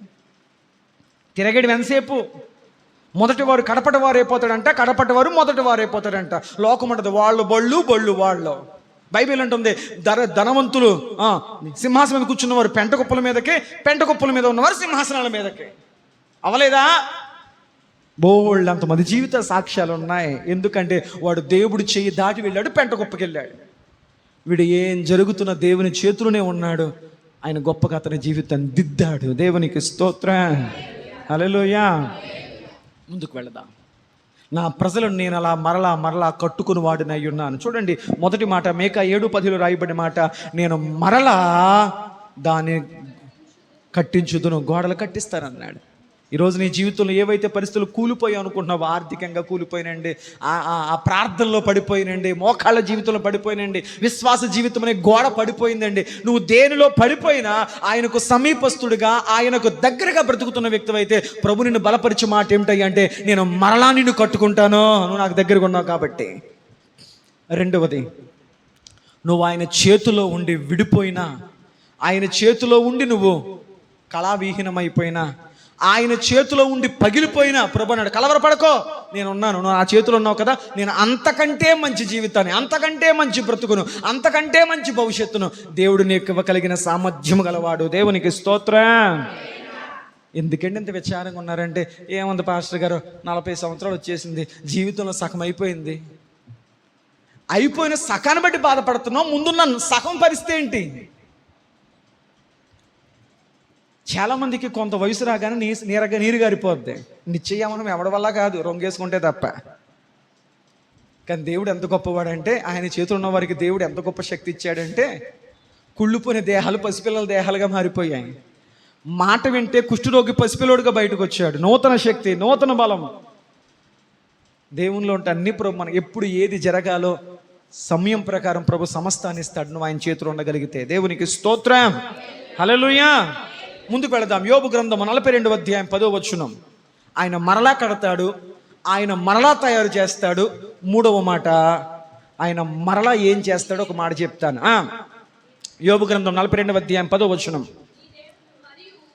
తిరగడం ఎంతసేపు? మొదటి వారు కడపటి వారు అయిపోతాడంట, కడపటి వారు మొదటి వారు అయిపోతాడంట. లోకం అంటది వాళ్ళు బళ్ళు, బళ్ళు వాళ్ళు. బైబిల్ అంటుంది, ధనవంతులు సింహాసనం మీద కూర్చున్నవారు పెంట కుప్పల మీదకే, పెంట కుప్పల మీద ఉన్నవారు సింహాసనాల మీదకే. అవలేదా? బోల్డ్ అంతమంది జీవిత సాక్ష్యాలు ఉన్నాయి. ఎందుకంటే వాడు దేవుడు చెయ్యి దాటి వెళ్ళాడు, పెంట కుప్పకి వెళ్ళాడు. వీడు ఏం జరుగుతున్న దేవుని చేతిలోనే ఉన్నాడు. ఆయన గొప్పగా అతని జీవితాన్ని దిద్దాడు. దేవునికి స్తోత్రం. హల్లెలూయా. ముందుకు వెళదాం. నా ప్రజలను నేను అలా మరలా కట్టుకుని వాడిని అయి ఉన్నాను. చూడండి, మొదటి మాట మేకా 7:10 రాయబడిన మాట, నేను మరలా దాన్ని కట్టించుదును. గోడలు కట్టిస్తానన్నాడు. ఈరోజు నీ జీవితంలో ఏవైతే పరిస్థితులు కూలిపోయావు అనుకుంటున్నావు, ఆర్థికంగా కూలిపోయినండి, ఆ ప్రార్థనలో పడిపోయినండి, మోకాళ్ళ జీవితంలో పడిపోయినండి, విశ్వాస జీవితం అనే గోడ పడిపోయిందండి. నువ్వు దేనిలో పడిపోయినా ఆయనకు సమీపస్తుడిగా, ఆయనకు దగ్గరగా బ్రతుకుతున్న వ్యక్తి అయితే ప్రభు నిన్ను బలపరిచే మాట ఏమిటయ్యా అంటే, నేను మరలా నిన్ను కట్టుకుంటాను, నువ్వు నాకు దగ్గరగా ఉన్నావు కాబట్టి. రెండవది, నువ్వు ఆయన చేతిలో ఉండి విడిపోయినా, ఆయన చేతిలో ఉండి నువ్వు కళావిహీనమైపోయినా, ఆయన చేతిలో ఉండి పగిలిపోయినా ప్రభు అన్నాడు, కలవరపడకో, నేను ఉన్నాను, నువ్వు నా చేతిలో ఉన్నావు కదా, నేను అంతకంటే మంచి జీవితాన్ని, అంతకంటే మంచి బ్రతుకును, అంతకంటే మంచి భవిష్యత్తును దేవుడు నీకు ఇవ్వగలిగిన సామర్థ్యం గలవాడు. దేవునికి స్తోత్రం. ఎందుకంటే ఇంత విచారంగా ఉన్నారంటే, ఏముంది పాస్టర్ గారు, 40 సంవత్సరాలు వచ్చేసింది, జీవితంలో సగం అయిపోయింది. అయిపోయిన సగాన్ని బట్టి బాధపడుతున్నావు, ముందున్న సగం పరిస్థితి ఏంటి? చాలామందికి కొంత వయసు రాగానే నీరు గారిపోద్ది. నిశ్చయమనం ఎవడి వల్ల కాదు, రొంగేసుకుంటే తప్ప. కానీ దేవుడు ఎంత గొప్పవాడంటే, ఆయన చేతులు ఉన్న వారికి దేవుడు ఎంత గొప్ప శక్తి ఇచ్చాడంటే, కుళ్ళిపోయిన దేహాలు పసిపిల్లల దేహాలుగా మారిపోయాయి. మాట వింటే కుష్ఠరోగి పసిపిల్లోడుగా బయటకు వచ్చాడు. నూతన శక్తి, నూతన బలం దేవునిలో ఉంటే అన్ని ప్రభు మనకి ఎప్పుడు ఏది జరగాలో సమయం ప్రకారం ప్రభు సమస్తాన్ని ఇస్తాడు, నువ్వు ఆయన చేతులు ఉండగలిగితే. దేవునికి స్తోత్రం. హల్లెలూయా. ముందుకు వెళదాం. యోబు గ్రంథం 42వ అధ్యాయం 10వ వచనం. ఆయన మరలా కడతాడు, ఆయన మరలా తయారు చేస్తాడు. మూడవ మాట, ఆయన మరలా ఏం చేస్తాడో ఒక మాట చెప్తాను. యోబు గ్రంథం 42వ అధ్యాయం 10వ వచనం.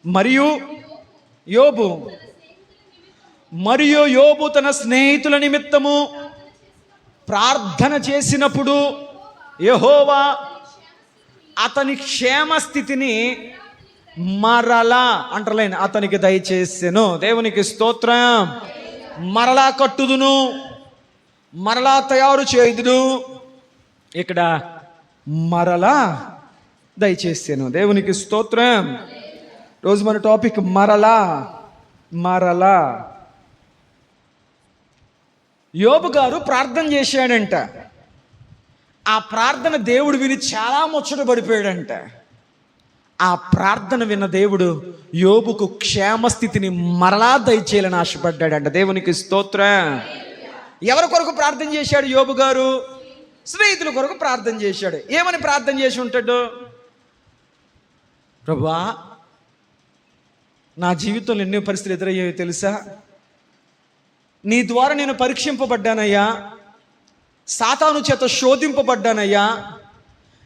మరియు యోబు మరియు యోబు తన స్నేహితుల నిమిత్తము ప్రార్థన చేసినప్పుడు యెహోవా అతని క్షేమ స్థితిని మరలా అంటర్లైన్ అతనికి దయచేసెను. దేవునికి స్తోత్రం. మరలా కట్టుదును, మరలా తయారు చేయుదును. ఇక్కడ మరలా దయచేసాను. దేవునికి స్తోత్రం. రోజు మన టాపిక్ మరలా. మరలా యోబు గారు ప్రార్థన చేశాడంట. ఆ ప్రార్థన దేవుడు విని చాలా ముచ్చట పడిపోయాడంట. ఆ ప్రార్థన విన్న దేవుడు యోబుకు క్షేమస్థితిని మరలా దయచేయాలని ఆశపడ్డాడంట. దేవునికి స్తోత్రం. ఎవరి కొరకు ప్రార్థన చేశాడు యోబు గారు? స్నేహితుల కొరకు ప్రార్థన చేశాడు. ఏమని ప్రార్థన చేసి ఉంటాడు? ప్రభువా, నా జీవితంలో ఎన్నో పరిస్థితులు ఎదురయ్యాయో తెలుసా? నీ ద్వారా నేను పరీక్షింపబడ్డానయ్యా, సాతాను చేత శోధింపబడ్డానయ్యా,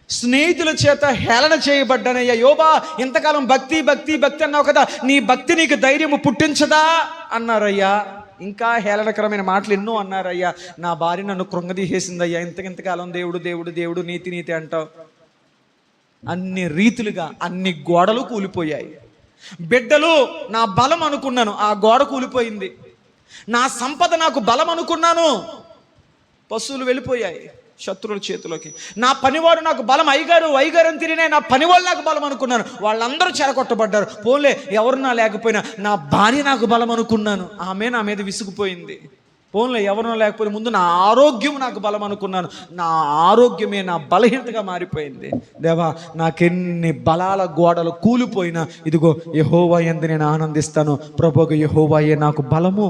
స్నేహితుల చేత హేళన చేయబడ్డానయ్యా. యోబా, ఇంతకాలం భక్తి భక్తి భక్తి అన్నావు కదా, నీ భక్తి నీకు ధైర్యము పుట్టించదా అన్నారయ్యా. ఇంకా హేళనకరమైన మాటలు ఎన్నో అన్నారయ్యా. నా భార్య నన్ను కృంగదీసేసిందయ్యా. ఇంతకాలం దేవుడు దేవుడు దేవుడు నీతి నీతి అంటావు. అన్ని రీతులుగా అన్ని గోడలు కూలిపోయాయి. బిడ్డలు నా బలం అనుకున్నాను, ఆ గోడ కూలిపోయింది. నా సంపద నాకు బలం అనుకున్నాను, పశువులు వెళ్ళిపోయాయి శత్రువుల చేతిలోకి. నా పనివాడు నాకు బలం, అయ్యగారు అని తిరిగినాయి. నా పనివాళ్ళు నాకు బలం అనుకున్నాను, వాళ్ళందరూ చెరగొట్టబడ్డారు. పోలే, ఎవరు నా లేకపోయినా నా భార్య నాకు బలం అనుకున్నాను, ఆమె నా మీద విసిగిపోయింది. పోన్లే, ఎవరినో లేకపోయినా ముందు నా ఆరోగ్యం నాకు బలం అనుకున్నాను, నా ఆరోగ్యమే నా బలహీనతగా మారిపోయింది. దేవా, నాకెన్ని బలాల గోడలు కూలిపోయినా ఇదిగో యెహోవా యందు నేను ఆనందిస్తాను. ప్రభువు యెహోవాయే నాకు బలము.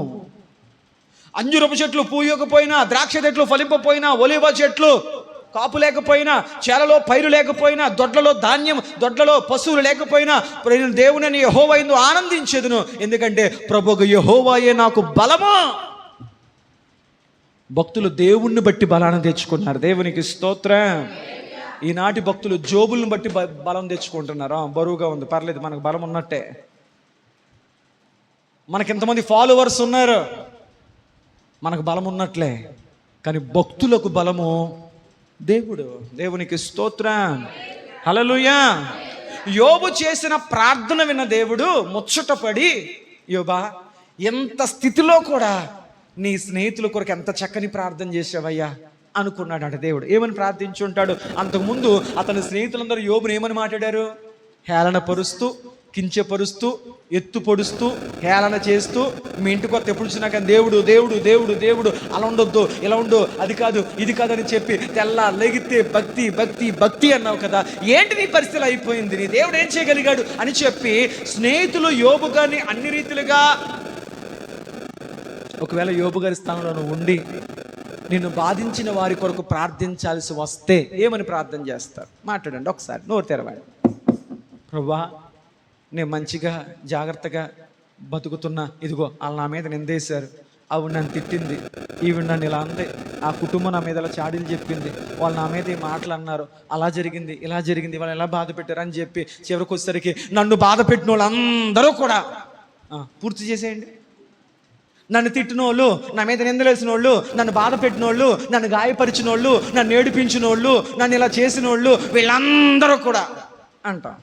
అంజురపు చెట్లు పూయకపోయినా, ద్రాక్ష చెట్లు ఫలింపపోయినా, ఒలివ చెట్లు కాపు లేకపోయినా, చేలలో పైరు లేకపోయినా, దొడ్లలో ధాన్యం, దొడ్లలో పశువులు లేకపోయినా, నేను దేవుని యెహోవా యందు ఆనందించేదును. ఎందుకంటే ప్రభువు యెహోవాయే నాకు బలము. భక్తులు దేవుణ్ణి బట్టి బలాన్ని తెచ్చుకున్నారు. దేవునికి స్తోత్రం. ఈనాటి భక్తులు జోబులను బట్టి బలం తెచ్చుకుంటున్నారు. బరువుగా ఉంది, పర్లేదు, మనకు బలం ఉన్నట్టే. మనకి ఎంతమంది ఫాలోవర్స్ ఉన్నారు, మనకు బలం ఉన్నట్లే. కానీ భక్తులకు బలము దేవుడు. దేవునికి స్తోత్రం. హల్లెలూయా. యోబు చేసిన ప్రార్థన విన్న దేవుడు ముచ్చటపడి, యోబా, ఎంత స్థితిలో కూడా నీ స్నేహితుల కొరకు ఎంత చక్కని ప్రార్థన చేసావయ్యా అనుకున్నాడు అంట దేవుడు. ఏమని ప్రార్థించుంటాడు? అంతకుముందు అతని స్నేహితులందరూ యోబుని ఏమని మాట్లాడారు? హేళన పరుస్తూ, కించపరుస్తూ, ఎత్తు పొడుస్తూ, హేళన చేస్తూ, మీ ఇంటికి కొత్త ఎప్పుడు వచ్చినా కానీ దేవుడు దేవుడు దేవుడు దేవుడు, అలా ఉండొద్దు, ఇలా ఉండు, అది కాదు ఇది కాదు అని చెప్పి తెల్ల లెగితే భక్తి భక్తి భక్తి అన్నావు కదా, ఏంటి నీ పరిస్థితి అయిపోయింది, నీ దేవుడు ఏం చేయగలిగాడు అని చెప్పి స్నేహితులు యోబు గారిని అన్ని రీతిలుగా, ఒకవేళ యోబు గారి స్థానంలో ఉండి నిన్ను బాధించిన వారి కొరకు ప్రార్థించాల్సి వస్తే ఏమని ప్రార్థన చేస్తారు? మాట్లాడండి ఒకసారి, నోరు తెరవాడు. ప్రభువా, నేను మంచిగా జాగ్రత్తగా బతుకుతున్నా, ఇదిగో వాళ్ళు నా మీద నిందేశారు, ఆవిడ నన్ను తిట్టింది, ఈవిడ నన్ను ఇలా అంది, ఆ కుటుంబం నా మీద ఇలా చాడీలు చెప్పింది, వాళ్ళు నా మీద ఈ మాటలు అన్నారు, అలా జరిగింది ఇలా జరిగింది, వాళ్ళు ఎలా బాధ పెట్టారు అని చెప్పి చివరికి వచ్చేసరికి నన్ను బాధ పెట్టిన వాళ్ళు అందరూ కూడా పూర్తి చేసేయండి. నన్ను తిట్టిన వాళ్ళు, నా మీద నిందలేసిన వాళ్ళు, నన్ను బాధ పెట్టిన వాళ్ళు, నన్ను గాయపరిచిన వాళ్ళు, నన్ను ఏడిపించిన వాళ్ళు, నన్ను ఇలా చేసిన వాళ్ళు, వీళ్ళందరూ కూడా అంటాం.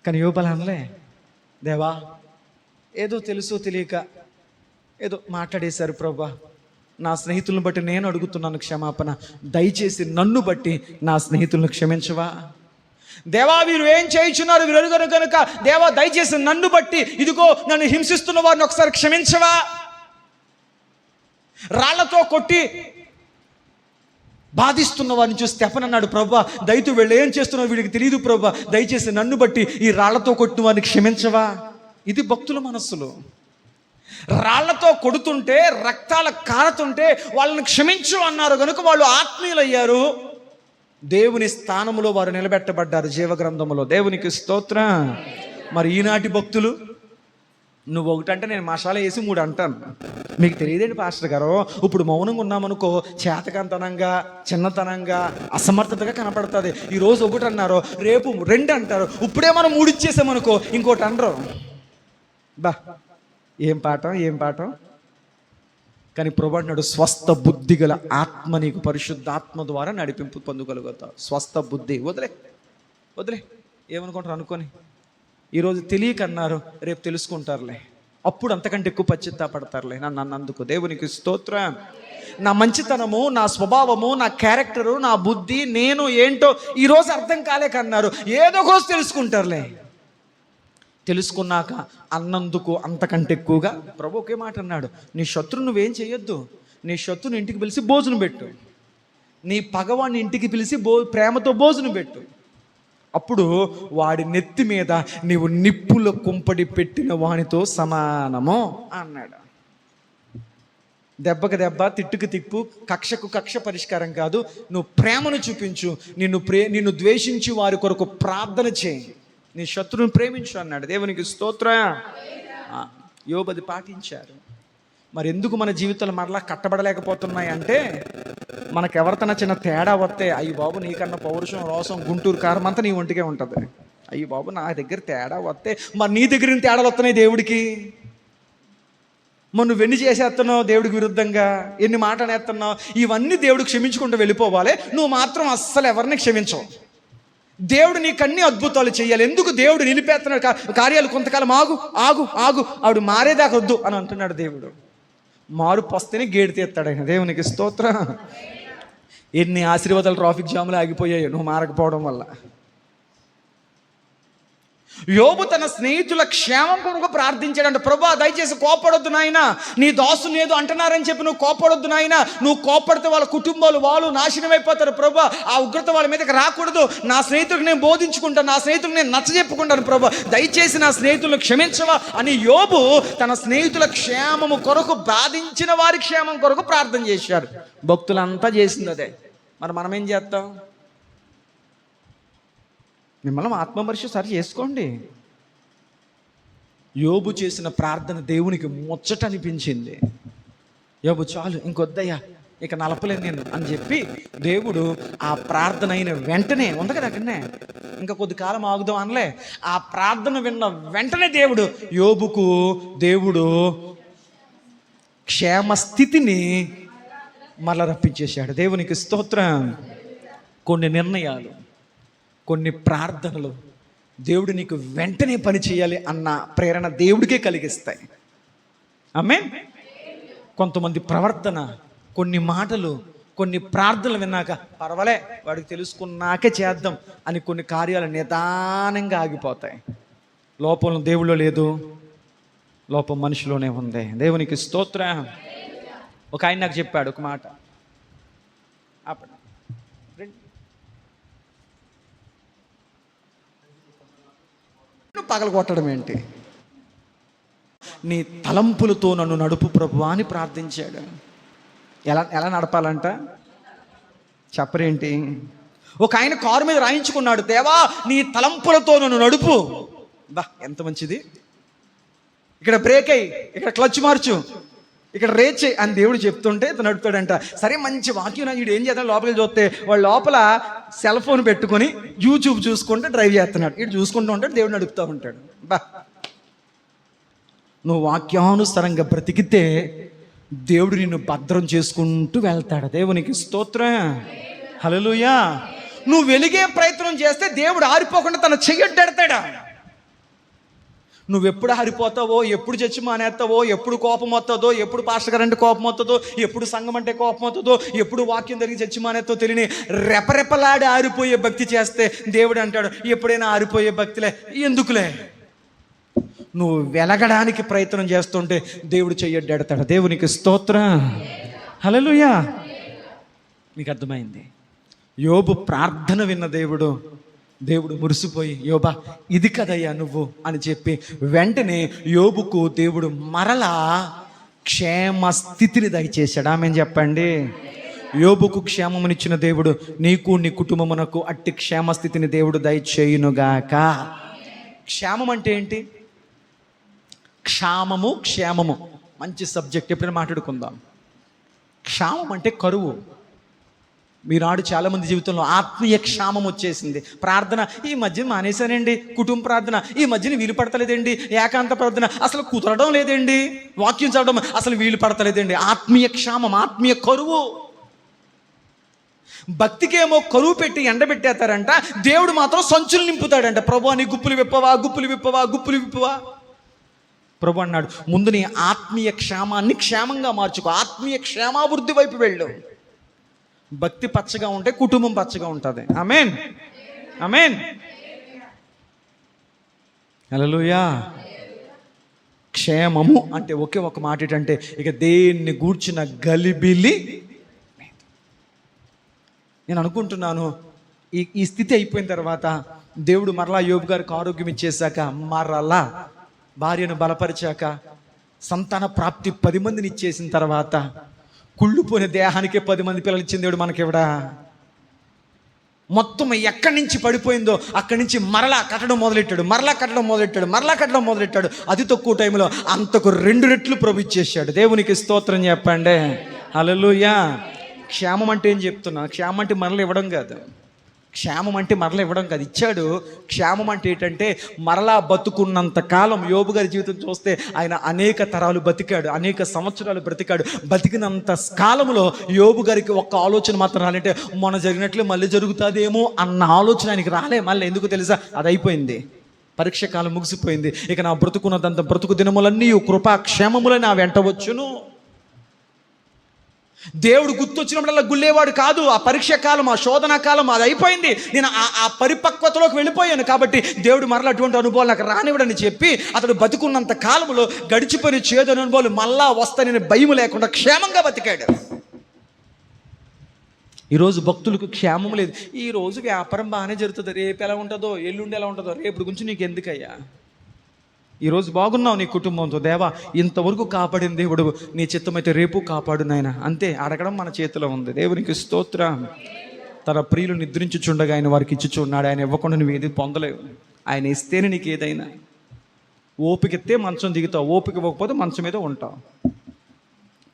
కానీ యోబు అనలే, దేవా, ఏదో తెలుసో తెలియక ఏదో మాట్లాడేశారు ప్రభువా, నా స్నేహితులను బట్టి నేను అడుగుతున్నాను క్షమాపణ, దయచేసి నన్ను బట్టి నా స్నేహితులను క్షమించవా? దేవా, వీరు ఏం చేయించున్నారు, వీరు అడుగురు కనుక దేవా దయచేసి నన్ను బట్టి ఇదిగో నన్ను హింసిస్తున్న వారిని ఒకసారి క్షమించవా? రాళ్లతో కొట్టి బాధిస్తున్న వారిని చూసి తెప్పని అన్నాడు, ప్రభువా దయతో వీళ్ళు ఏం చేస్తున్నారో వీడికి తెలియదు ప్రభువా, దయచేసి నన్ను బట్టి ఈ రాళ్లతో కొట్టిన వారిని క్షమించవా? ఇది భక్తుల మనస్సులో. రాళ్లతో కొడుతుంటే, రక్తాల కారుతుంటే వాళ్ళని క్షమించు అన్నారు కనుక వాళ్ళు ఆత్మీయులయ్యారు, దేవుని స్థానంలో వారు నిలబెట్టబడ్డారు జీవగ్రంథములో. దేవునికి స్తోత్రం. మరి ఈనాటి భక్తులు, నువ్వు ఒకటంటే నేను మసాలా వేసి 3 అంటాను. మీకు తెలియదేంటి పాస్టర్ గారు, ఇప్పుడు మౌనంగా ఉన్నామనుకో చేతకంతనంగా, చిన్నతనంగా, అసమర్థతగా కనపడుతుంది. ఈరోజు 1 అన్నారు, రేపు 2 అంటారు, ఇప్పుడే మనం 3 ఇచ్చేసామనుకో ఇంకోటి అనరు. బా ఏం పాఠం. కానీ ప్రభు అంటున్నాడు, స్వస్థ బుద్ధి గల ఆత్మ నీకు పరిశుద్ధాత్మ ద్వారా నడిపింపు పొందగలుగుతావు. స్వస్థ బుద్ధి. వదిలే ఏమనుకుంటారు అనుకొని. ఈరోజు తెలియక అన్నారు, రేపు తెలుసుకుంటారులే, అప్పుడు అంతకంటే ఎక్కువ పశ్చాత్తాపడతారులే. నన్ను అందుకు దేవునికి స్తోత్రం. నా మంచితనము, నా స్వభావము, నా క్యారెక్టరు, నా బుద్ధి, నేను ఏంటో ఈరోజు అర్థం కాలేకన్నారు, ఏదో రోజు తెలుసుకుంటారులే. తెలుసుకున్నాక అన్నందుకు అంతకంటే ఎక్కువగా ప్రభు ఒకే మాట అన్నాడు, నీ శత్రువు నువ్వేం చేయొద్దు, నీ శత్రుని ఇంటికి పిలిచి భోజనం పెట్టు, నీ పగవాడిని ఇంటికి పిలిచి ప్రేమతో భోజనం పెట్టు, అప్పుడు వాడి నెత్తి మీద నీవు నిప్పుల కుంపడి పెట్టిన వానితో సమానము అన్నాడు. దెబ్బకు దెబ్బ, తిట్టుకు తిప్పు, కక్షకు కక్ష పరిష్కారం కాదు. నువ్వు ప్రేమను చూపించు, నిన్ను ద్వేషించి వారి కొరకు ప్రార్థన చేయి, నీ శత్రువుని ప్రేమించు అన్నాడు. దేవునికి స్తోత్రం. యోబు పాటించారు. మరి ఎందుకు మన జీవితాలు మరలా కట్టబడలేకపోతున్నాయి అంటే, మనకెవరితోనా చిన్న తేడా వస్తే, అయ్యి బాబు నీకన్నా పౌరుషం, రోసం, గుంటూరు కారం అంతా నీ ఒంటికే ఉంటుంది. అయ్యి బాబు నా దగ్గర తేడా వస్తే, మరి నీ దగ్గర తేడాలు వస్తున్నాయి దేవుడికి. మరి నువ్వు ఎన్ని చేసేస్తున్నావు దేవుడికి విరుద్ధంగా, ఎన్ని మాటనేస్తున్నావు, ఇవన్నీ దేవుడు క్షమించుకుంటూ వెళ్ళిపోవాలి. నువ్వు మాత్రం అస్సలు ఎవరిని క్షమించవు. దేవుడు నీకన్నీ అద్భుతాలు చేయాలి. ఎందుకు దేవుడు నిలిపేస్తున్న కార్యాలు కొంతకాలం ఆగు ఆవిడ మారేదాకా వద్దు అని అంటున్నాడు దేవుడు. మారుపు వస్తేనే గేడు తీస్తాడు ఆయన. దేవునికి స్తోత్రం. ఎన్ని ఆశీర్వాదాలు ట్రాఫిక్ జాములు ఆగిపోయాయి నువ్వు మారకపోవడం వల్ల. యోబు తన స్నేహితుల క్షేమం కొరకు ప్రార్థించాడంట. ప్రభా దయచేసి కోపడొద్దు నాయన, నీ దాసుని ఏదో అంటున్నారని చెప్పి నువ్వు కోపడొద్దు నాయన, నువ్వు కోపడితే వాళ్ళ కుటుంబాలు వాళ్ళు నాశనం అయిపోతారు ప్రభా, ఆ ఉగ్రత వాళ్ళ మీదకి రాకూడదు, నా స్నేహితుడికి నేను బోధించుకుంటాను, నా స్నేహితుడికి నేను నచ్చజెప్పుకుంటాను ప్రభా, దయచేసి నా స్నేహితులను క్షమించవా అని యోబు తన స్నేహితుల క్షేమము కొరకు, బాధించిన వారి క్షేమం కొరకు ప్రార్థన చేశాడు. భక్తులంతా చేసింది అదే. మరి మనం ఏం చేస్తాం? మిమ్మల్ని ఆత్మపరిశ సరి చేసుకోండి. యోబు చేసిన ప్రార్థన దేవునికి ముచ్చట అనిపించింది. యోబు చాలు ఇంకొద్దయ్యా, ఇక నలపలేను నేను అని చెప్పి దేవుడు ఆ ప్రార్థన అయిన వెంటనే ఉంది కదా అక్కడనే, ఇంకా కొద్ది కాలం ఆగుదాం అనలే, ఆ ప్రార్థన విన్న వెంటనే యోబుకు దేవుడు క్షేమ స్థితిని మళ్ళా రప్పించేశాడు. దేవునికి స్తోత్రం. కొన్ని నిర్ణయాలు, కొన్ని ప్రార్థనలు దేవుడు నీకు వెంటనే పని చేయాలి అన్న ప్రేరణ దేవుడికే కలిగిస్తాయి. ఆమేన్. కొంతమంది ప్రవర్తన, కొన్ని మాటలు, కొన్ని ప్రార్థనలు విన్నాక పర్వాలే వాడికి తెలుసుకున్నాకే చేద్దాం అని కొన్ని కార్యాలు నిదానంగా ఆగిపోతాయి. లోపం దేవుళ్ళో లేదు, లోపం మనిషిలోనే ఉంది. దేవునికి స్తోత్రం. ఒక ఆయన నాకు చెప్పాడు ఒక మాట, పగలు కొట్టడం ఏంటి, నీ తలంపులతో నన్ను నడుపు ప్రభువా అని ప్రార్థించాడు. ఎలా నడపాలంట చెప్పరేంటి? ఒక ఆయన కారు మీద రాయించుకున్నాడు, దేవా నీ తలంపులతో నన్ను నడుపు. బా ఎంత మంచిది. ఇక్కడ బ్రేక్ అయ్యి, ఇక్కడ క్లచ్ మార్చు, ఇక్కడ రేచే అని దేవుడు చెప్తుంటే నడుపుతాడంట. సరే మంచి వాక్యం. వీడు ఏం చేస్తాడు, లోపలికి చూస్తే వాడు లోపల సెల్ ఫోన్ పెట్టుకొని యూట్యూబ్ చూసుకుంటూ డ్రైవ్ చేస్తున్నాడు. ఇటు చూసుకుంటూ ఉంటాడు, దేవుడు నడుపుతూ ఉంటాడు. బా నువ్వు వాక్యానుసారంగా బ్రతికితే దేవుడు నిన్ను భద్రం చేసుకుంటూ వెళ్తాడు. దేవునికి స్తోత్రం. హల్లెలూయా. నువ్వు వెలిగే ప్రయత్నం చేస్తే దేవుడు ఆరిపోకుండా తన చెయ్యడ్డెడతాడా. నువ్వెప్పుడు ఆరిపోతావో, ఎప్పుడు చచ్చి మానేస్తావో, ఎప్పుడు కోపం వస్తుందో, ఎప్పుడు పాస్టర్ గారు అంటే కోపం వస్తుందో, ఎప్పుడు సంఘం అంటే కోపం వస్తుందో, ఎప్పుడు వాక్యం జరిగి చచ్చి మానేస్తో తెలియని రెపరెపలాడి ఆరిపోయే భక్తి చేస్తే దేవుడు అంటాడు, ఎప్పుడైనా ఆరిపోయే భక్తిలే ఎందుకులే. నువ్వు వెలగడానికి ప్రయత్నం చేస్తుంటే దేవుడు చెయ్యడ్డెడతాడు. దేవునికి స్తోత్రం. హల్లెలూయా. మీకు అర్థమైంది? యోబు ప్రార్థన విన్న దేవుడు మురిసిపోయి, యోబా ఇది కదయ్యా నువ్వు అని చెప్పి వెంటనే యోబుకు దేవుడు మరలా క్షేమ స్థితిని దయచేశాడు. ఆమేన్ చెప్పండి. యోబుకు క్షేమమునిచ్చిన దేవుడు నీకు నీ కుటుంబమునకు అట్టి క్షేమ స్థితిని దేవుడు దయచేయునుగాక. క్షేమం అంటే ఏంటి? క్షేమము మంచి సబ్జెక్ట్, ఎప్పుడైనా మాట్లాడుకుందాం. క్షామం అంటే కరువు. మీనాడు చాలామంది జీవితంలో ఆత్మీయ క్షామం వచ్చేసింది. ప్రార్థన ఈ మధ్య మానేశానండి, కుటుంబ ప్రార్థన ఈ మధ్యన వీలు పడతలేదండి, ఏకాంత ప్రార్థన అసలు కుదరడం లేదండి, వాక్యం చదవడం అసలు వీలు పడతలేదండి. ఆత్మీయ క్షామం, ఆత్మీయ కరువు. భక్తికేమో కరువు పెట్టి ఎండబెట్టేస్తారంట, దేవుడు మాత్రం సంచులు నింపుతాడంట. ప్రభు నీ గుప్పులు విప్పవా, గుప్పులు విప్పవా, గుప్పులు విప్పవా. ప్రభు అన్నాడు, ముందు నీ ఆత్మీయ క్షేమాన్ని క్షేమంగా మార్చుకో, ఆత్మీయ క్షేమాభివృద్ధి వైపు వెళ్ళు. భక్తి పచ్చగా ఉంటే కుటుంబం పచ్చగా ఉంటుంది. ఆమేన్, ఆమేన్, హల్లెలూయా. క్షేమము అంటే ఒకే ఒక మాట ఏంటంటే, ఇక దేన్ని గూర్చిన గలిబిలి. నేను అనుకుంటున్నాను ఈ స్థితి అయిపోయిన తర్వాత దేవుడు మరలా యోబు గారికి ఆరోగ్యం ఇచ్చేశాక, మరలా భార్యను బలపరిచాక, సంతాన ప్రాప్తి 10 మందిని ఇచ్చేసిన తర్వాత, కుళ్ళిపోయిన దేహానికే 10 మంది పిల్లలు ఇచ్చిన దేవుడు మనకివ్వడా? మొత్తం ఎక్కడి నుంచి పడిపోయిందో అక్కడి నుంచి మరలా కట్టడం మొదలెట్టాడు. అతి తక్కువ టైంలో అంతకు 2 రెట్లు ప్రభు ఇచ్చేసాడు. దేవునికి స్తోత్రం చెప్పండి, హల్లెలూయా. క్షేమం అంటే ఏం చెప్తున్నా? క్షేమం అంటే మరలా ఇవ్వడం కాదు, ఇచ్చాడు. క్షేమం అంటే ఏంటంటే మరలా బతుకున్నంత కాలం. యోబు గారి జీవితం చూస్తే ఆయన అనేక తరాలు బతికాడు, అనేక సంవత్సరాలు బ్రతికాడు. బతికినంత కాలంలో యోబు గారికి ఒక్క ఆలోచన మాత్రం రాలంటే, మొన్న జరిగినట్లు మళ్ళీ జరుగుతుందేమో అన్న ఆలోచన ఆయనకి రాలే. మళ్ళీ ఎందుకు తెలుసా? అది అయిపోయింది, పరీక్ష కాలం ముగిసిపోయింది. ఇక నా బ్రతుకున్నదంత బ్రతుకు దినములన్నీ కృపా క్షేమములని నా వెంట వచ్చును. దేవుడు గుర్తొచ్చినప్పుడల్లా గుల్లేవాడు కాదు. ఆ పరీక్ష కాలం, ఆ శోధన కాలం అది అయిపోయింది. నేను ఆ పరిపక్వతలోకి వెళ్ళిపోయాను. కాబట్టి దేవుడు మరలా అటువంటి అనుభవాలు నాకు రానివ్వడని చెప్పి అతడు బతుకున్నంత కాలంలో గడిచిపోయిన చేదు అనుభవాలు మళ్ళా వస్తానని భయం లేకుండా క్షేమంగా బతికాడు. ఈరోజు భక్తులకు క్షేమం లేదు. ఈరోజు వ్యాపారం బాగానే జరుగుతుంది, రేపు ఎలా ఉంటుందో, ఎల్లుండి ఎలా ఉంటుందో, రేపు గురించి నీకు ఎందుకయ్యా? ఈరోజు బాగున్నావు నీ కుటుంబంతో, దేవా ఇంతవరకు కాపాడిన దేవుడు, నీ చిత్తమైతే రేపు కాపాడు నాయన. అంతే, అడగడం మన చేతిలో ఉంది. దేవునికి స్తోత్రం. తన ప్రియులు నిద్రించుచుండగా ఆయన వారికి ఇచ్చుచున్నాడు. ఆయన ఇవ్వకుండా నువ్వు ఏది పొందలేవు. ఆయన ఇస్తేనే నీకు ఏదైనా. ఓపిక ఎత్తే మంచం దిగుతావు, ఓపిక ఇవ్వకపోతే మంచం మీద ఉంటావు.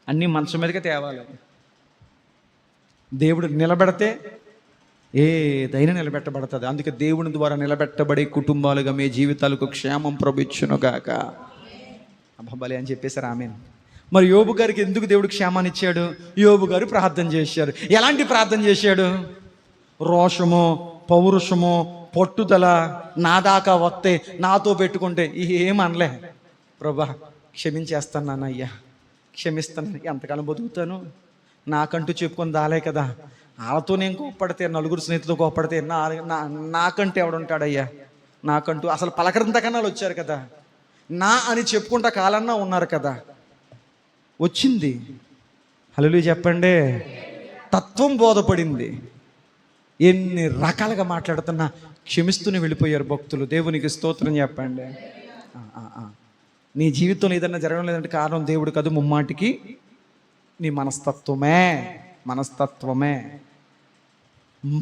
అన్నీ మంచం మీదకే తేవాలి. దేవుడు నిలబెడితే ఏదైనా నిలబెట్టబడుతుంది. అందుకే దేవుని ద్వారా నిలబెట్టబడే కుటుంబాలుగా మీ జీవితాలకు క్షేమం ప్రభుచ్చునుగాక. అబ్బలే అని చెప్పేశారు. ఆమేన్. మరి యోబు గారికి ఎందుకు దేవుడు క్షేమాన్ని ఇచ్చాడు? యోబు గారు ప్రార్థన చేశారు. ఎలాంటి ప్రార్థన చేశాడు? రోషము, పౌరుషము, పట్టుదల, నా దాకా వస్తే, నాతో పెట్టుకుంటే ఏమనలే. ప్రభా క్షమించేస్తాను నాన్న, అయ్యా క్షమిస్తాను. ఎంతకాలం బతుకుతాను? నాకంటూ చెప్పుకొని దాలే కదా. వాళ్ళతో నేను కోప్పడితే, నలుగురు స్నేహితులతో కోప్పడితే నాకంటూ ఎవడుంటాడయ్యా? నాకంటూ అసలు పలకరింతకన్నా వచ్చారు కదా, నా అని చెప్పుకుంటా కాలన్నా ఉన్నారు కదా. వచ్చింది, హల్లెలూయా చెప్పండి. తత్వం బోధపడింది. ఎన్ని రకాలుగా మాట్లాడుతున్నా క్షమిస్తూనే వెళ్ళిపోయారు భక్తులు. దేవునికి స్తోత్రం చెప్పండి. నీ జీవితంలో ఏదన్నా జరగడం లేదంటే కారణం దేవుడు కాదు, ముమ్మాటికి నీ మనస్తత్వమే.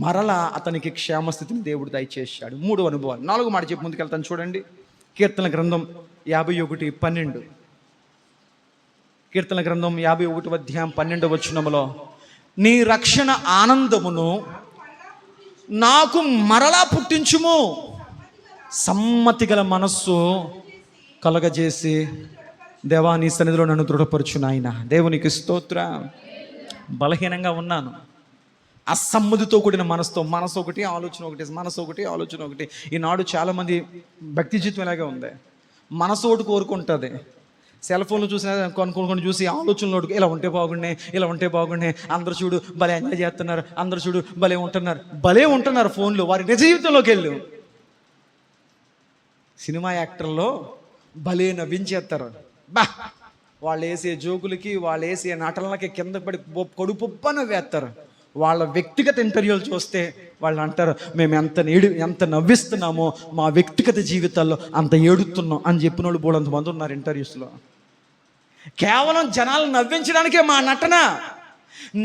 మరలా అతనికి క్షేమస్థితిని దేవుడు దయచేశాడు. 3 అనుభవాలు. 4 మాట చెప్పి ముందుకెళ్తాను చూడండి. కీర్తన గ్రంథం 51:12. కీర్తన గ్రంథం 51:12 నీ రక్షణ ఆనందమును నాకు మరలా పుట్టించుము, సమ్మతి గల మనస్సు కలగజేసి దేవా నీ సన్నిధిలో నన్ను దృఢపరచు నాయన. దేవునికి స్తోత్రం. బలహీనంగా ఉన్నాను, అసమ్మతితో కూడిన మనసు ఒకటి, ఆలోచన ఒకటి. ఈనాడు చాలామంది భక్తి జీవితం ఇలాగే ఉంది. మనసు ఒకటి కోరుకుంటుంది, సెల్ ఫోన్లు చూసిన కొనుక్కొని చూసి ఆలోచనలు ఇలా ఉంటే బాగుండే, అందరు చూడు భలే ఎంజాయ్ చేస్తున్నారు, అందరు చూడు భలే ఉంటున్నారు ఫోన్లు. వారి నిజ జీవితంలోకి వెళ్ళు. సినిమా యాక్టర్లో భలే నవ్వించేస్తారు. వాళ్ళు వేసే జోకులకి, వాళ్ళు వేసే నటనలకి కింద పడి కడుపుప్పన వేస్తారు. వాళ్ళ వ్యక్తిగత ఇంటర్వ్యూలు చూస్తే వాళ్ళు అంటారు, మేము ఎంత నవ్విస్తున్నామో మా వ్యక్తిగత జీవితాల్లో అంత ఏడుతున్నాం అని చెప్పిన వాళ్ళు బోలంతమంది ఉన్నారు ఇంటర్వ్యూస్లో. కేవలం జనాలు నవ్వించడానికే మా నటన.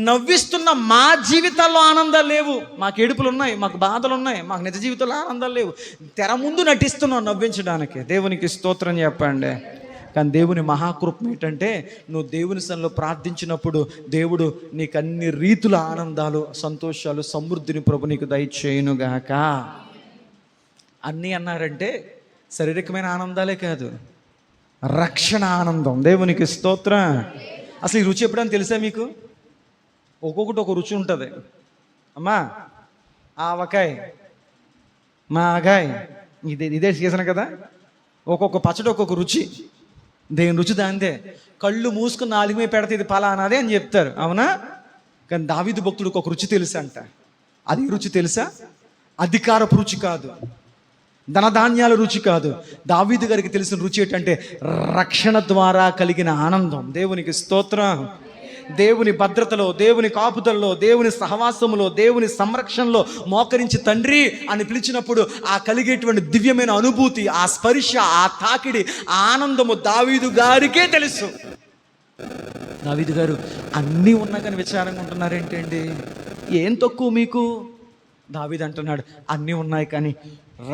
నవ్విస్తున్న మా జీవితాల్లో ఆనందాలు లేవు. మాకు ఏడుపులు ఉన్నాయి, మాకు బాధలు ఉన్నాయి, మాకు నిజ జీవితంలో ఆనందాలు లేవు. తెర ముందు నటిస్తున్నాం నవ్వించడానికి. దేవునికి స్తోత్రం చెప్పండి. కానీ దేవుని మహాకృపం ఏంటంటే నువ్వు దేవుని సన్నిధిలో ప్రార్థించినప్పుడు దేవుడు నీకు అన్ని రీతుల ఆనందాలు, సంతోషాలు, సమృద్ధిని ప్రభు నీకు దయచేయునుగాక. అన్నీ అన్నారంటే శారీరకమైన ఆనందాలే కాదు, రక్షణ ఆనందం. దేవునికి స్తోత్రం. అసలు ఈ రుచి ఎప్పుడని తెలుసా మీకు? ఒక్కొక్కటి ఒక రుచి ఉంటుంది. అమ్మా ఆవకాయ, మాగాయ, ఇదే సీజన్ కదా. ఒక్కొక్క పచ్చడి ఒక్కొక్క రుచి. దేని రుచి దాందే. కళ్ళు మూసుకుని నాలుగు మీద పెడితే ఇది పలానాదే అని చెప్తారు, అవునా? కానీ దావీదు భక్తుడికి ఒక రుచి తెలుసా అంట. అది రుచి తెలుసా? అధికారపు రుచి కాదు, ధనధాన్యాల రుచి కాదు. దావీదు గారికి తెలిసిన రుచి ఏంటంటే రక్షణ ద్వారా కలిగిన ఆనందం. దేవునికి స్తోత్రం. దేవుని భద్రతలో, దేవుని కాపుదలలో, దేవుని సహవాసములో, దేవుని సంరక్షణలో మోకరించి తండ్రి అని పిలిచినప్పుడు ఆ కలిగేటువంటి దివ్యమైన అనుభూతి, ఆ స్పర్శ, ఆ తాకిడి, ఆ ఆనందము దావీదు గారికే తెలుసు. దావీదు గారు అన్నీ ఉన్నా కానీ విచారంగా ఉంటున్నారేంటండి? ఏం తక్కువ మీకు? దావీదు అంటున్నాడు అన్నీ ఉన్నాయి కానీ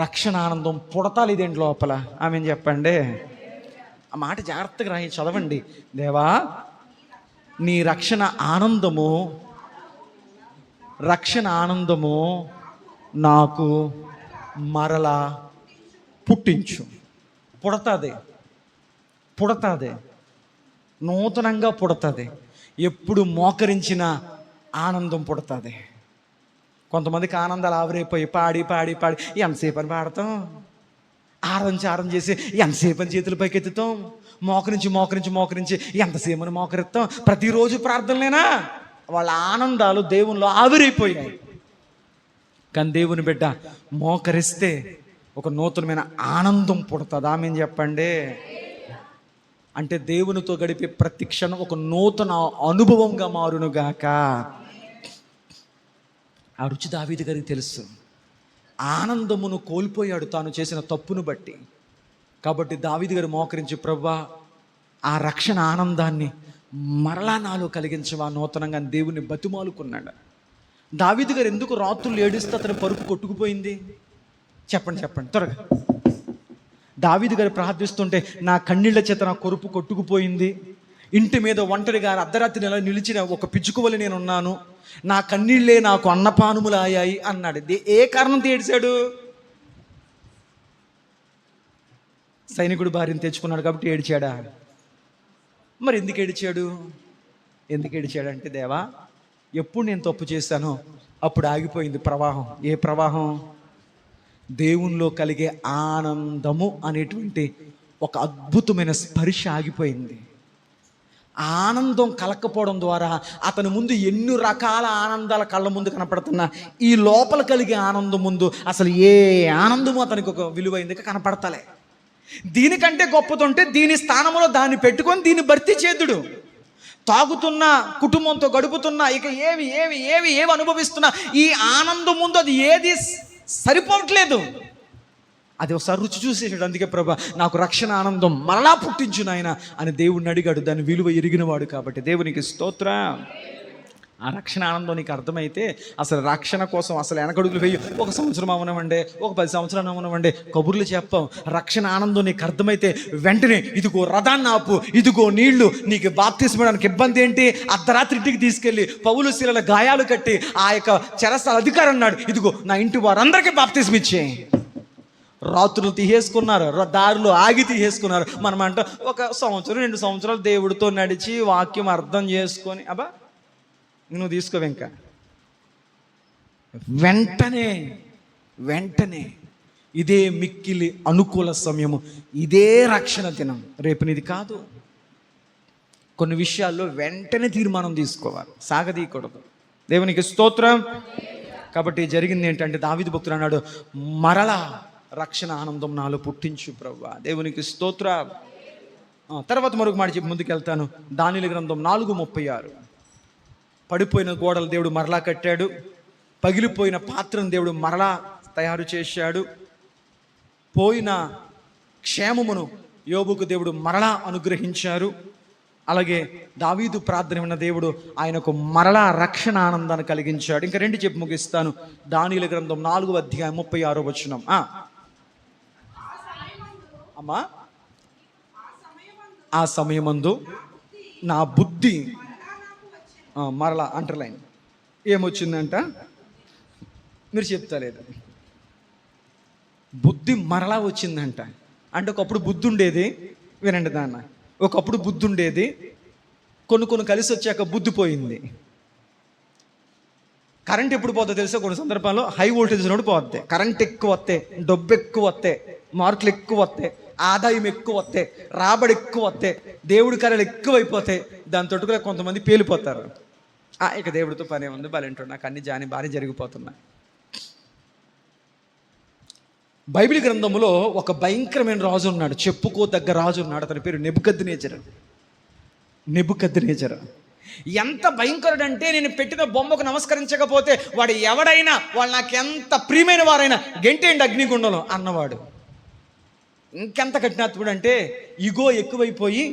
రక్షణ ఆనందం పుడతాలి ఇదేంటి లోపల. ఆమె చెప్పండి. ఆ మాట జాగ్రత్తగా రాయి, చదవండి. దేవా నీ రక్షణ ఆనందము నాకు మరలా పుట్టించు. పుడతాది, నూతనంగా పుడతాది. ఎప్పుడు మోకరించిన ఆనందం పుడతాది. కొంతమందికి ఆనందాలు ఆవిరైపోయి పాడి పాడి పాడి ఎంతసేపు అని పాడతాం, ఆరం చేసి ఎంతసేపు అని చేతులు పైకి ఎత్తుతాం, మోకరించి ఎంతసేపు అని మోకరిస్తాం. ప్రతిరోజు ప్రార్థనలేనా? వాళ్ళ ఆనందాలు దేవునిలో ఆవిరైపోయాయి. కానీ దేవుని బిడ్డ మోకరిస్తే ఒక నూతనమైన ఆనందం పుడుతుంది. ఆమె చెప్పండి. అంటే దేవునితో గడిపే ప్రతి క్షణం ఒక నూతన అనుభవంగా మారునుగాక. ఆ రుచి దావీదు గారికి తెలుసు. ఆనందమును కోల్పోయాడు తాను చేసిన తప్పును బట్టి. కాబట్టి దావీదు గారు మోకరించి, ప్రభువా ఆ రక్షణ ఆనందాన్ని మరలా నాలో కలిగించవా నూతనంగా దేవుని బతిమాలుకున్నాడు. దావీదు గారు ఎందుకు రాత్రులు ఏడుస్తే అతని పరుపు కొట్టుకుపోయింది? చెప్పండి త్వరగా. దావీదు గారు ప్రార్థిస్తుంటే నా కన్నీళ్ల చేత నా కొరుపు కొట్టుకుపోయింది, ఇంటి మీద ఒంటరిగా అర్ధరాత్రి నెల నిలిచిన ఒక పిచ్చుకువలి నేనున్నాను, నా కన్నీళ్లే నాకు అన్నపానములు అయ్యాయి అన్నాడు. ఏ కారణంతో ఏడిశాడు? సైనికుడు భార్యను తెచ్చుకున్నాడు కాబట్టి ఏడిచాడా? మరి ఎందుకు ఏడిచాడంటే దేవా ఎప్పుడు నేను తప్పు చేశానో అప్పుడు ఆగిపోయింది ప్రవాహం. ఏ ప్రవాహం? దేవునిలో కలిగే ఆనందము అనేటువంటి ఒక అద్భుతమైన స్పర్శ ఆగిపోయింది. ఆనందం కలక్కపోవడం ద్వారా అతని ముందు ఎన్ని రకాల ఆనందాల కళ్ళ ముందు కనపడుతున్నా ఈ లోపల కలిగే ఆనందం ముందు అసలు ఏ ఆనందము అతనికి ఒక విలువైంది కనపడతలే. దీనికంటే గొప్పదంటే దీని స్థానంలో దాన్ని పెట్టుకొని దీన్ని భర్తీ చేదుడు. తాగుతున్న, కుటుంబంతో గడుపుతున్నా, ఇక ఏవి అనుభవిస్తున్నా ఈ ఆనందం ముందు అది ఏది సరిపోవట్లేదు. అది ఒకసారి రుచి చూసేసాడు. అందుకే ప్రభా నాకు రక్షణ ఆనందం మరలా పుట్టించు నాయన అని దేవుడిని అడిగాడు. దాని విలువ ఎరిగినవాడు కాబట్టి దేవునికి స్తోత్రం. ఆ రక్షణ ఆనందం నీకు అర్థమైతే అసలు రక్షణ కోసం అసలు వెనకడుగులు వేయి. 1 సంవత్సరం అవనవండి, 10 సంవత్సరాలు అవనవండి, కబుర్లు చెప్పాం. రక్షణ ఆనందం నీకు అర్థమైతే వెంటనే ఇదిగో రథాన్ని ఆపు, ఇదిగో నీళ్లు, నీకు బాప్తిస్మడానికి ఇబ్బంది ఏంటి? అర్ధరాత్రి ఇంటికి తీసుకెళ్ళి పౌలు శీలల గాయాలు కట్టి ఆ యొక్క చెరసాల అధికారం అన్నాడు, ఇదిగో నా ఇంటి వారందరికీ బాప్తిస్మ ఇచ్చే. రాత్రులు తీసేసుకున్నారు, దారిలో ఆగి తీసేసుకున్నారు. మనం అంట 1 సంవత్సరం 2 సంవత్సరాలు దేవుడితో నడిచి వాక్యం అర్థం చేసుకొని అబ్బా నువ్వు తీసుకో. ఇంకా వెంటనే ఇదే మిక్కిలి అనుకూల సమయము, ఇదే రక్షణ దినం. రేపు నీది కాదు. కొన్ని విషయాల్లో వెంటనే తీర్మానం తీసుకోవాలి, సాగదీయకూడదు. దేవునికి స్తోత్రం. కాబట్టి జరిగింది ఏంటంటే దావీదు భక్తుడు అన్నాడు, మరలా రక్షణ ఆనందం నాలో పుట్టించు ప్రభువా. దేవునికి స్తోత్రం. తర్వాత మరొక మాట చెప్పి ముందుకెళ్తాను. దానియేలు గ్రంథం 4:36. పడిపోయిన గోడలు దేవుడు మరలా కట్టాడు, పగిలిపోయిన పాత్రను దేవుడు మరలా తయారు చేశాడు, పోయిన క్షేమమును యోబుకు దేవుడు మరలా అనుగ్రహించారు. అలాగే దావీదు ప్రార్థన విన్న దేవుడు ఆయనకు మరలా రక్షణ ఆనందాన్ని కలిగించాడు. ఇంకా 2 చెప్పి ముగిస్తాను. దానియేలు గ్రంథం 4:36. అమ్మా ఆ సమయమందు నా బుద్ధి మరలా అండర్లైన్ ఏమొచ్చిందంట, మీరు చెప్తా లేదు, బుద్ధి మరలా వచ్చిందంట. అంటే ఒకప్పుడు బుద్ధి ఉండేది, వినండి దాన్న, ఒకప్పుడు బుద్ధి ఉండేది, కొన్ని కలిసి వచ్చాక బుద్ధి పోయింది. కరెంట్ ఎప్పుడు పోతుందో తెలుసా? కొన్ని సందర్భాల్లో హై వోల్టేజ్ ఉన్నప్పుడు పోద్ది. కరెంట్ ఎక్కువ వస్తే, డబ్బు ఎక్కువ వస్తే, మార్కులు ఎక్కువ వస్తే, ఆదాయం ఎక్కువ వస్తే, రాబడి ఎక్కువ వస్తే, దేవుడి కార్యాలు ఎక్కువైపోతాయి. దాని తోటి కొంతమంది పేలిపోతారు. ఇక దేవుడితో పనే ఉంది, బాలేంటాడు, నాకు అన్ని భారీ జరిగిపోతున్నాయి. బైబిల్ గ్రంథంలో ఒక భయంకరమైన రాజు ఉన్నాడు, చెప్పుకోదగ్గ రాజు ఉన్నాడు. అతని పేరు నెబుకద్నెజరు. ఎంత భయంకరుడు అంటే, నేను పెట్టిన బొమ్మకు నమస్కరించకపోతే వాడు ఎవడైనా, వాళ్ళు నాకు ఎంత ప్రియమైన వారైనా గెంటేండి అగ్నిగుండంలో అన్నవాడు. ఇంకెంత కఠినాత్ముడు అంటే, ఇగో ఎక్కువైపోయి,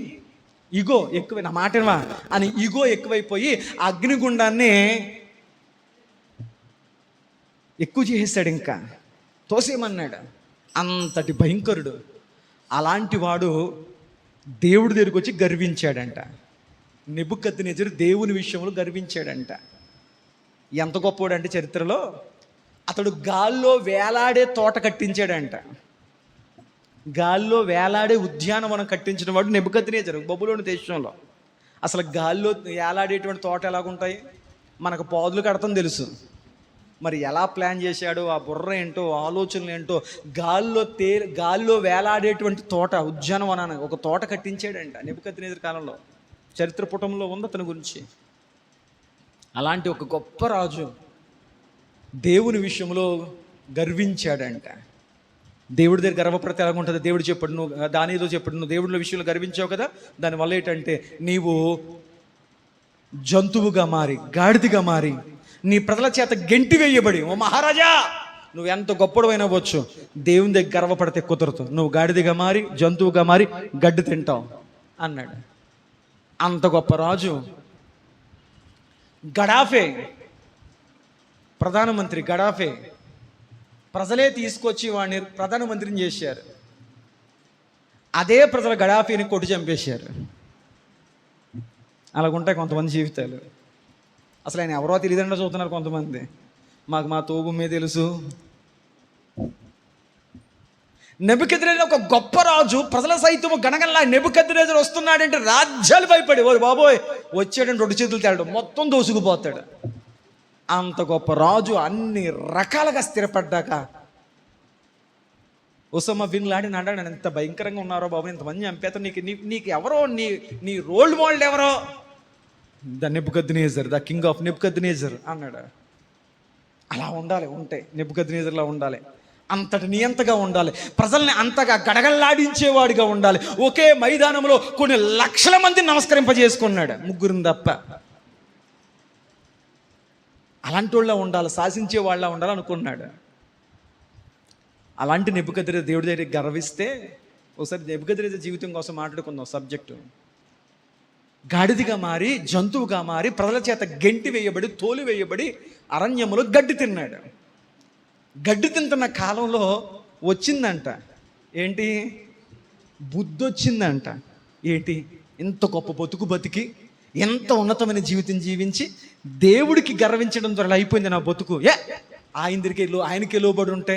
నా మాటవా అని ఇగో ఎక్కువైపోయి అగ్నిగుండాన్ని ఎక్కువ చేసేసాడు, ఇంకా తోసేయమన్నాడు. అంతటి భయంకరుడు. అలాంటి వాడు దేవుడి దగ్గరికి వచ్చి గర్వించాడంట. నెబుకద్నెజరు దేవుని విషయంలో గర్వించాడంట. ఎంత గొప్పవాడు అంటే, చరిత్రలో అతడు గాల్లో వేలాడే తోట కట్టించాడంట. గాల్లో వేలాడే ఉద్యానవనం కట్టించిన వాడు నెబుకద్నెజరు బబులోను దేశంలో. అసలు గాల్లో వేలాడేటువంటి తోట ఎలాగుంటాయి? మనకు పాదులు కడతాం తెలుసు, మరి ఎలా ప్లాన్ చేశాడో, ఆ బుర్ర ఏంటో, ఆలోచనలు ఏంటో, గాల్లో వేలాడేటువంటి తోట, ఉద్యానవనాన్ని ఒక తోట కట్టించాడంట నెబుకద్నెజరు కాలంలో. చరిత్ర పుటంలో ఉంది అతని గురించి. అలాంటి ఒక గొప్ప రాజు దేవుని విషయంలో గర్వించాడంట. దేవుడి దగ్గర గర్వపడితే ఎలాగుంటుంది? దేవుడు చెప్పాడు, నువ్వు దానిలో చెప్పాడు, నువ్వు దేవుడి విషయంలో గర్వించావు కదా, దానివల్ల ఏంటంటే నీవు జంతువుగా మారి, గాడిదగా మారి, నీ ప్రజల చేత గెంటి వేయబడి, ఓ మహారాజా నువ్వు ఎంత గొప్పడవైనా వచ్చు, దేవుని దగ్గర గర్వపడితే కుదరదు, నువ్వు గాడిదగా మారి, జంతువుగా మారి గడ్డి తింటావు అన్నాడు. అంత గొప్ప రాజు గడాఫే, ప్రధానమంత్రి గడాఫే. ప్రజలే తీసుకొచ్చి వాడిని ప్రధానమంత్రిని చేశారు. అదే ప్రజలు గడాఫీని కొట్టి చంపేశారు. అలాగుంటాయి కొంతమంది జీవితాలు. అసలు ఆయన ఎవరో తెలియదండి చూస్తున్నారు కొంతమంది. మాకు మా తోగుమ్మే తెలుసు. నెబుకద్నెజరు ఒక గొప్ప రాజు, ప్రజల సైతము గణగణలా నెబుకద్నెజరు వస్తున్నాడంటే రాజ్యాలు భయపడి, ఓ బాబోయ్ వచ్చాడంటే 2 చేతులు తేలడం, మొత్తం దోసుకుపోతాడు. అంత గొప్ప రాజు అన్ని రకాలుగా స్థిరపడ్డాక ఒసామా బిన్ లాడెన్ అన్నాడు, ఎంత భయంకరంగా ఉన్నారో బాబు, ఇంతమంది చంపేతారు, నీకు ఎవరో నీ రోల్ మోడల్ ఎవరో? The Nebuchadnezzar, the king of Nebuchadnezzar అన్నాడు. అలా ఉండాలి, ఉంటే నెబుకద్నెజర్లా ఉండాలి, అంతటి నియంతగా ఉండాలి, ప్రజల్ని అంతగా గడగల్లాడించేవాడిగా ఉండాలి. ఒకే మైదానంలో కొన్ని లక్షల మందిని నమస్కరింపజేసుకున్నాడు, 3 తప్ప. అలాంటి వాళ్ళ ఉండాలి, శాసించే వాళ్ళ ఉండాలనుకున్నాడు. అలాంటి నెబుకద్నెజరు దేవుడి దగ్గర గర్విస్తే, ఒకసారి నెబుకద్నెజరు జీవితం కోసం మాట్లాడుకుందాం సబ్జెక్టు. గాడిదిగా మారి, జంతువుగా మారి, ప్రజల చేత గెంటి వేయబడి, తోలు వేయబడి అరణ్యములో గడ్డి తిన్నాడు. గడ్డి తింటున్న కాలంలో వచ్చిందంట ఏంటి? బుద్ధి వచ్చిందంట. ఏంటి? ఇంత గొప్ప బతుకు బతికి, ఎంత ఉన్నతమైన జీవితం జీవించి దేవుడికి గర్వించడం ద్వారా అయిపోయింది నా బతుకు. ఆయనకే లోబడి ఉంటే,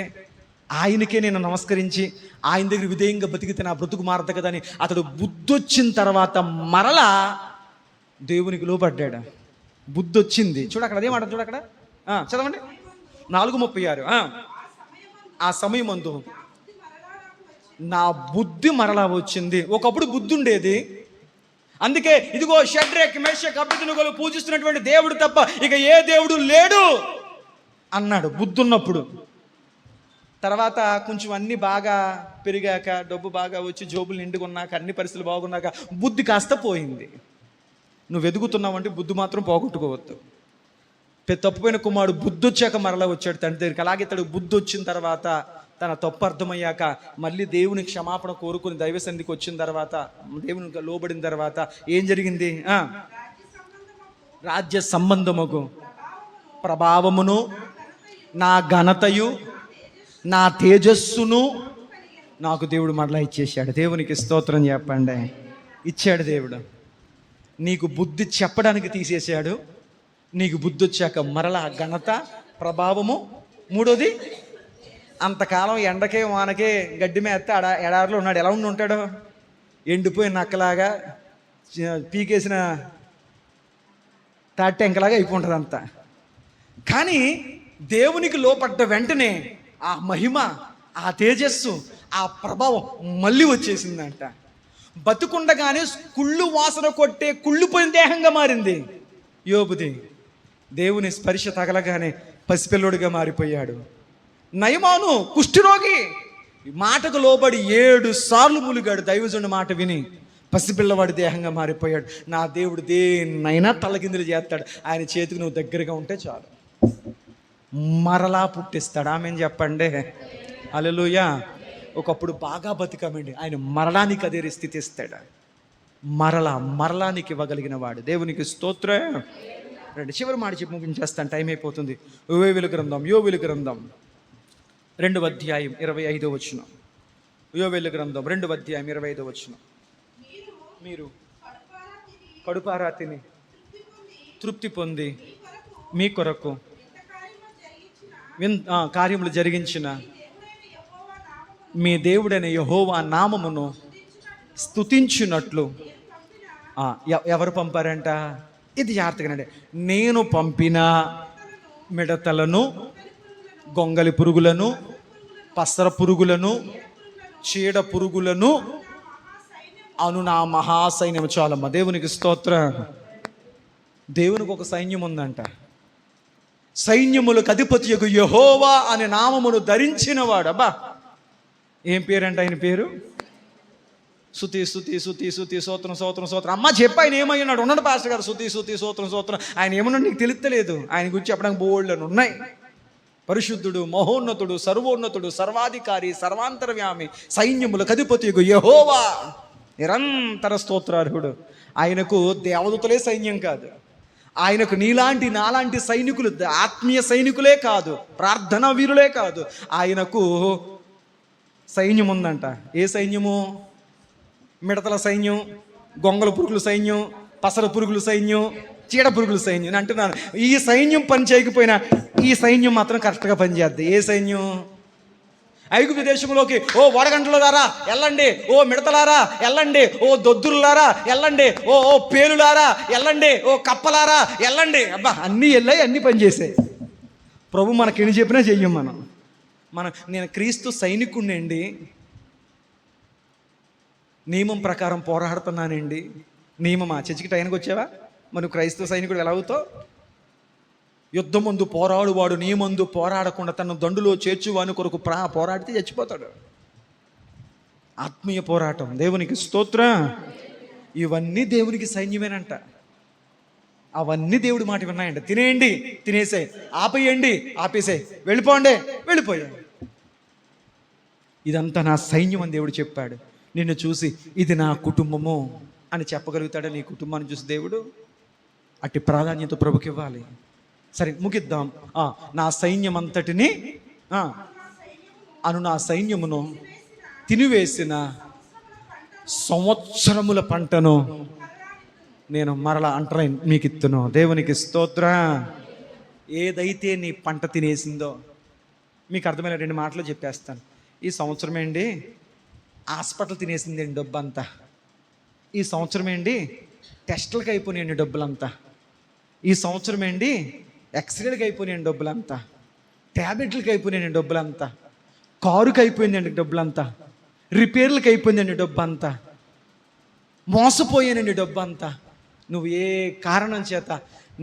ఆయనకే నేను నమస్కరించి ఆయన దగ్గర విధేయంగా బతికితే నా బ్రతుకు మారదు కదా అని అతడు బుద్ధి వచ్చిన తర్వాత మరలా దేవునికి లోబడ్డాడు. బుద్ధి వచ్చింది. చూడక్కడ అదే మాట, చూడక్కడ చదవండి 4:36. ఆ సమయమందు నా బుద్ధి మరలా వచ్చింది. ఒకప్పుడు బుద్ధి ఉండేది, అందుకే ఇదిగో షడ్రక్ మేషక్ అబేద్నెగోలు పూజిస్తున్నటువంటి దేవుడు తప్ప ఇక ఏ దేవుడు లేడు అన్నాడు బుద్ధి ఉన్నప్పుడు. తర్వాత కొంచెం అన్నీ బాగా పెరిగాక, డబ్బు బాగా వచ్చి, జోబులు నిండుకున్నాక, అన్ని పరిస్థితులు బాగున్నాక బుద్ధి కాస్త పోయింది. నువ్వు ఎదుగుతున్నావంటే బుద్ధి మాత్రం పోగొట్టుకోవద్దు. తప్పుపోయిన కుమారుడు బుద్ధి వచ్చాక మరలా వచ్చాడు తండ్రి దగ్గరికి. అలాగే ఇతడు బుద్ధి వచ్చిన తర్వాత, తన తప్పు అర్థమయ్యాక మళ్ళీ దేవుని క్షమాపణ కోరుకుని దైవ సన్నిధికి వచ్చిన తర్వాత, దేవునికి లోబడిన తర్వాత ఏం జరిగింది? రాజ్య సంబంధముకు ప్రభావమును, నా ఘనతయు, నా తేజస్సును నాకు దేవుడు మరలా ఇచ్చేసాడు. దేవునికి స్తోత్రం చెప్పండి. ఇచ్చాడు దేవుడు. నీకు బుద్ధి చెప్పడానికి తీసేశాడు. నీకు బుద్ధి వచ్చాక మరలా ఘనత, ప్రభావము. మూడోది, అంతకాలం ఎండకే వానకే గడ్డి మేస్తే ఎడారిలో ఉన్నాడు. ఎలా ఉంటాడు? ఎండిపోయిన నక్కలాగా, పీకేసిన తాటెంకలాగా అయిపోతుంది అంతా. కానీ దేవునికి లోపడ్డ వెంటనే ఆ మహిమ, ఆ తేజస్సు, ఆ ప్రభావం మళ్ళీ వచ్చేసిందంట. బతుకుండగానే కుళ్ళు వాసన కొట్టే కుళ్ళిపోయిన దేహంగా మారింది యోబుది. దేవుని స్పర్శ తగలగానే పసిపిల్లోడిగా మారిపోయాడు. నయమాను కుష్ఠరోగి మాటకు లోబడి 7 సార్లు ములిగాడు. దైవజనుడి మాట విని పసిపిల్లవాడి దేహంగా మారిపోయాడు. నా దేవుడు దేన్నైనా తలకిందులు చేస్తాడు. ఆయన చేతికి నువ్వు దగ్గరగా ఉంటే చాలు, మరలా పుట్టిస్తాడు. ఆమెను చెప్పండి హల్లెలూయా. ఒకప్పుడు బాగా బతికామండి, ఆయన మరణానికి అదే స్థితి ఇస్తాడు. మరలానికి ఇవ్వగలిగిన వాడు. దేవునికి స్తోత్రం. రండి, చివరి మాట చెప్పి ముగించేస్తాను, టైం అయిపోతుంది. యోవేలు గ్రంథం 2వ అధ్యాయం 25వ వచనం. యోవేలు గ్రంథం 2వ అధ్యాయం 25వ వచనం. మీరు కడుపారా తిని తృప్తి పొంది మీ కొరకు కార్యములు జరిగించిన మీ దేవుడైన యెహోవా నామమును స్తుతించున్నట్లు. ఎవరు పంపారంట? ఇది జాగ్రత్తగానండి. నేను పంపిన మిడతలను, గొంగలి పురుగులను, పసర పురుగులను, చీడ పురుగులను అను నా మహాసైన్యం. చాలమ్మ, దేవునికి స్తోత్రం. దేవునికి ఒక సైన్యం ఉందంట. సైన్యములకు అధిపతియగు యెహోవా అనే నామమును ధరించిన వాడు. అబ్బా, ఏం పేరంట ఆయన పేరు? సుతి సుతి సుతి సుతి సోత్రం సోత్రం సోత్రం. అమ్మ చెప్పి ఆయన ఏమై ఉన్నాడు? ఉన్నాడు పాస్టర్ గారు, సుతి సుతి సోత్రం సోత్రం. ఆయన ఏమన్నాడు నీకు తెలుస్తలేదు. ఆయన గురించి చెప్పడానికి బోల్డ్ అని ఉన్నాయి. పరిశుద్ధుడు, మహోన్నతుడు, సర్వోన్నతుడు, సర్వాధికారి, సర్వాంతర్యామి, సైన్యములకు అధిపతియగు యెహోవా. నిరంతర స్తోత్రార్హుడు. ఆయనకు దేవదూతలే సైన్యం కాదు. ఆయనకు నీలాంటి నాలాంటి సైనికులు, ఆత్మీయ సైనికులే కాదు, ప్రార్థనా వీరులే కాదు, ఆయనకు సైన్యం ఉందంట. ఏ సైన్యము? మిడతల సైన్యం, గొంగల పురుగుల సైన్యం, పసర పురుగుల సైన్యం, చీడ పురుగుల సైన్యం. నేను అంటున్నాను, ఈ సైన్యం పని చేయకపోయినా ఈ సైన్యం మాత్రం కరెక్ట్గా పనిచేద్ది. ఏ సైన్యం? ఐగుప్తు దేశంలోకి ఓ వడగంటలారా వెళ్ళండి, ఓ మిడతలారా వెళ్ళండి, ఓ దొద్దులారా వెళ్ళండి, ఓ పేలులారా వెళ్ళండి, ఓ కప్పలారా వెళ్ళండి. అబ్బా, అన్నీ వెళ్ళాయి, అన్నీ పనిచేసాయి. ప్రభు మనకి ఎన్ని చెప్పినా చెయ్యం నేను క్రీస్తు సైనికుడినండి, నియమం ప్రకారం పోరాడుతున్నానండి. నియమమా? చర్చికి టైంకి వచ్చావా? మరి క్రైస్తవ సైనికుడు ఎలా అవుతావు? యుద్ధమందు పోరాడువాడు నియమందు పోరాడకుండా తన దండులో చేర్చువాని కొరకు పోరాడితే చచ్చిపోతాడు. ఆత్మీయ పోరాటం. దేవునికి స్తోత్రం. ఇవన్నీ దేవునికి సైన్యమేనంట. అవన్నీ దేవుడి మాట విన్నాయంట. తినేయండి, తినేసే, ఆపేయండి, ఆపేసే, వెళ్ళిపోండి, వెళ్ళిపోయాడు. ఇదంతా నా సైన్యం అని దేవుడు చెప్పాడు. నిన్ను చూసి ఇది నా కుటుంబము అని చెప్పగలుగుతాడు. నీ కుటుంబాన్ని చూసి దేవుడు అట్టి ప్రాధాన్యత ప్రభుకి ఇవ్వాలి. సరే, ముగిద్దాం. నా సైన్యం అంతటిని నా సైన్యమును తినివేసిన సంవత్సరముల పంటను నేను మరలా అంటరైన్ మీకు ఇత్తును. దేవునికి స్తోత్రం. ఏదైతే నీ పంట తినేసిందో, మీకు అర్థమైన 2 మాటలు చెప్పేస్తాను. ఈ సంవత్సరం ఏంటి హాస్పిటల్ తినేసిందండి డబ్బు అంతా. ఈ సంవత్సరం ఏంటి టెస్టులకు అయిపోయినాయండి డబ్బులంతా. ఈ సంవత్సరం ఏంటి ఎక్స్రేలకు అయిపోయినాయండి డబ్బులంతా, ట్యాబ్లెట్లకు అయిపోయినాయండి డబ్బులంతా, కారుకి అయిపోయిందండి డబ్బులంతా, రిపేర్లకు అయిపోయిందండి డబ్బు అంతా, మోసపోయానండి డబ్బు అంతా. నువ్వు ఏ కారణం చేత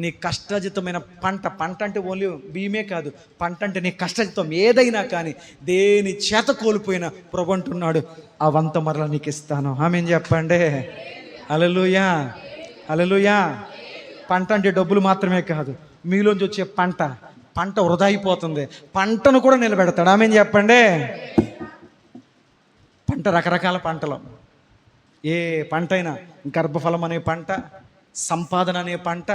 నీ కష్టజితమైన పంట అంటే ఓన్లీ బియ్యమే కాదు, పంట అంటే నీ కష్టజితం ఏదైనా కానీ దేని చేత కోల్పోయినా ప్రభు అంటున్నాడు, అవంతా మరలా నీకు ఇస్తాను. ఆమేన్ చెప్పండి. హల్లెలూయా, హల్లెలూయా. పంట అంటే డబ్బులు మాత్రమే కాదు, మీలోంచి వచ్చే పంట వృధా అయిపోతుంది, పంటను కూడా నిలబెడతాడు. ఆమేన్ చెప్పండి. పంట రకరకాల పంటలు, ఏ పంట అయినా, గర్భఫలం అనే పంట, సంపాదన అనే పంట,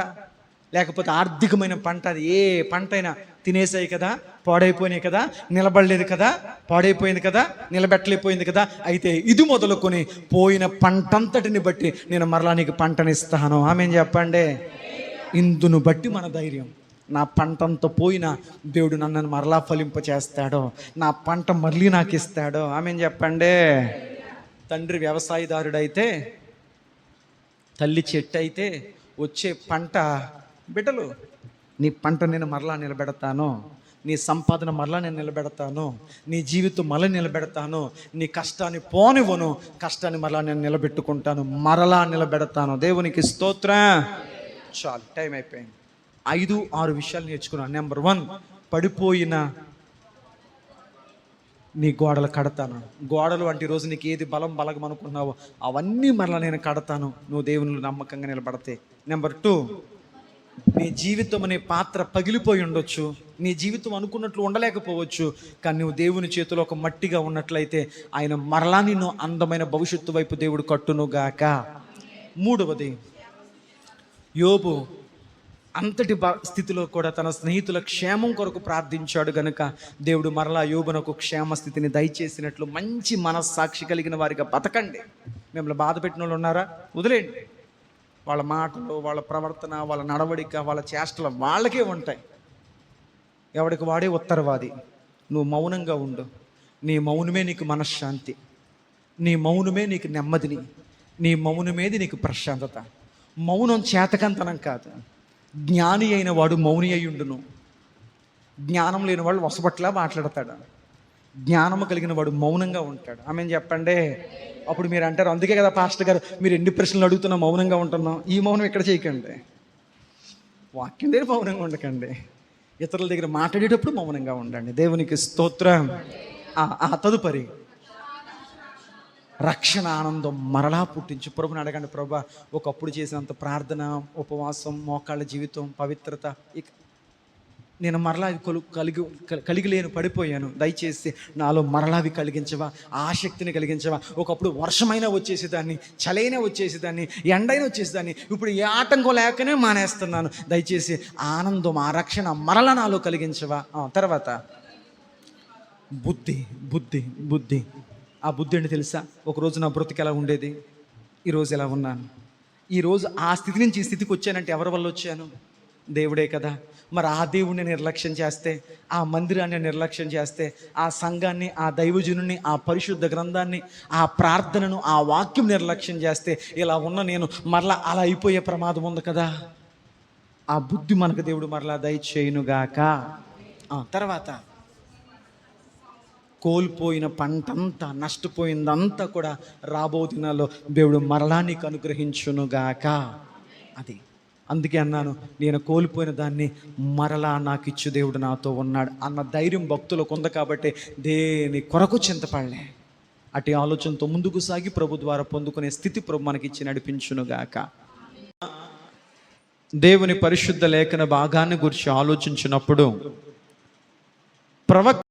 లేకపోతే ఆర్థికమైన పంట, అది ఏ పంట అయినా తినేసాయి కదా, పాడైపోయినాయి కదా, నిలబడలేదు కదా, పాడైపోయింది కదా, నిలబెట్టలేకపోయింది కదా. అయితే ఇది మొదలుకొని పోయిన పంటంతటిని బట్టి నేను మరలా నీకు పంటనిస్తాను. ఆమేన్ చెప్పండి. ఇందును బట్టి మన ధైర్యం, నా పంటంతా పోయినా దేవుడు నన్ను మరలా ఫలింప చేస్తాడో, నా పంట మళ్ళీ నాకు ఇస్తాడో. ఆమేన్ చెప్పండి. తండ్రి వ్యవసాయదారుడైతే, తల్లి చెట్టు అయితే వచ్చే పంట బిడ్డలు. నీ పంట నేను మరలా నిలబెడతాను, నీ సంపాదన మరలా నేను నిలబెడతాను, నీ జీవితం మరలా నిలబెడతాను, నీ కష్టాన్ని పోనివ్వను, కష్టాన్ని మరలా నేను నిలబెట్టుకుంటాను, మరలా నిలబెడతాను. దేవునికి స్తోత్రం. చాలు, టైం అయిపోయింది. 5-6 విషయాలు నేర్చుకున్నాను. నెంబర్ 1, పడిపోయిన నీ గోడలు కడతాను. గోడలు అంటే ఈరోజు నీకు ఏది బలగం అనుకున్నావో అవన్నీ మరలా నేను కడతాను, నువ్వు దేవునిలో నమ్మకంగా నిలబడితే. నెంబర్ 2, నీ జీవితం అనే పాత్ర పగిలిపోయి ఉండొచ్చు, నీ జీవితం అనుకున్నట్లు ఉండలేకపోవచ్చు, కానీ నువ్వు దేవుని చేతిలో ఒక మట్టిగా ఉన్నట్లయితే ఆయన మరలా నిన్ను అందమైన భవిష్యత్తు వైపు దేవుడు కట్టునుగాక. 3వది, యోబు అంతటి స్థితిలో కూడా తన స్నేహితుల క్షేమం కొరకు ప్రార్థించాడు గనుక దేవుడు మరలా యోబునకు క్షేమ స్థితిని దయచేసినట్లు. మంచి మనస్సాక్షి కలిగిన వారిగా బతకండి. మిమ్మల్ని బాధ పెట్టిన వాళ్ళు ఉన్నారా? వదిలేయండి. వాళ్ళ మాటలు, వాళ్ళ ప్రవర్తన, వాళ్ళ నడవడిక, వాళ్ళ చేష్టలు వాళ్ళకే ఉంటాయి. ఎవడికి వాడే ఉత్తరవాది. నువ్వు మౌనంగా ఉండు. నీ మౌనమే నీకు మనశ్శాంతి, నీ మౌనమే నీకు నెమ్మదిని, నీ మౌనమేది నీకు ప్రశాంతత. మౌనం చేతకంతనం కాదు. జ్ఞాని అయిన వాడు మౌని అయ్యుండును, జ్ఞానం లేని వాడు వసపట్లా మాట్లాడతాడు. జ్ఞానము కలిగిన వాడు మౌనంగా ఉంటాడు. ఆమె చెప్పండి. అప్పుడు మీరు అంటారు, అందుకే కదా పాస్టర్ గారు మీరు ఎన్ని ప్రశ్నలు అడుగుతున్నా మౌనంగా ఉంటున్నాం. ఈ మౌనం ఎక్కడ చేయకండి. వాక్యం దగ్గర మౌనంగా ఉండకండి, ఇతరుల దగ్గర మాట్లాడేటప్పుడు మౌనంగా ఉండండి. దేవునికి స్తోత్రం. తదుపరి రక్షణ ఆనందం మరలా పుట్టించు. ప్రభుని అడగండి, ప్రభా ఒకప్పుడు చేసినంత ప్రార్థన, ఉపవాసం, మోకాళ్ళ జీవితం, పవిత్రత ఇక నేను మరలా కలిగి లేను, పడిపోయాను. దయచేసి నాలో మరలా అవి కలిగించవా, ఆసక్తిని కలిగించవా. ఒకప్పుడు వర్షమైనా వచ్చేసేదాన్ని, చలైనా వచ్చేసేదాన్ని, ఎండైనా వచ్చేసేదాన్ని. ఇప్పుడు ఏ ఆటంకం లేకనే మానేస్తున్నాను. దయచేసి ఆనందం, ఆ రక్షణ మరలా నాలో కలిగించవా. తర్వాత బుద్ధి బుద్ధి బుద్ధి ఆ బుద్ధి ఏంటి తెలుసా? ఒకరోజు నా బ్రతుకు ఎలా ఉండేది, ఈరోజు ఎలా ఉన్నాను. ఈరోజు ఆ స్థితి నుంచి ఈ స్థితికి వచ్చానంటే ఎవరి వల్ల వచ్చాను? దేవుడే కదా. మరి ఆ దేవుడిని నిర్లక్ష్యం చేస్తే, ఆ మందిరాన్ని నిర్లక్ష్యం చేస్తే, ఆ సంఘాన్ని, ఆ దైవజనుని, ఆ పరిశుద్ధ గ్రంథాన్ని, ఆ ప్రార్థనను, ఆ వాక్యం నిర్లక్ష్యం చేస్తే ఇలా ఉన్న నేను మరలా అలా అయిపోయే ప్రమాదం ఉంది కదా. ఆ బుద్ధి మనకు దేవుడు మరలా దయచేయునుగాక. తర్వాత కోల్పోయిన పంటంతా, నష్టపోయిందంతా కూడా రాబో దినాల్లో దేవుడు మరలా నీకు అనుగ్రహించునుగాక. అది అందుకే అన్నాను, నేను కోల్పోయిన దాన్ని మరలా నాకు ఇచ్చు దేవుడు నాతో ఉన్నాడు అన్న ధైర్యం భక్తులకు ఉంది. కాబట్టి దేని కొరకు చింతపడలే. అటు ఆలోచనతో ముందుకు సాగి ప్రభు ద్వారా పొందుకునే స్థితి ప్రభు మనకిచ్చి నడిపించునుగాక. దేవుని పరిశుద్ధ లేఖన భాగాన్ని గురించి ఆలోచించినప్పుడు ప్రవక్త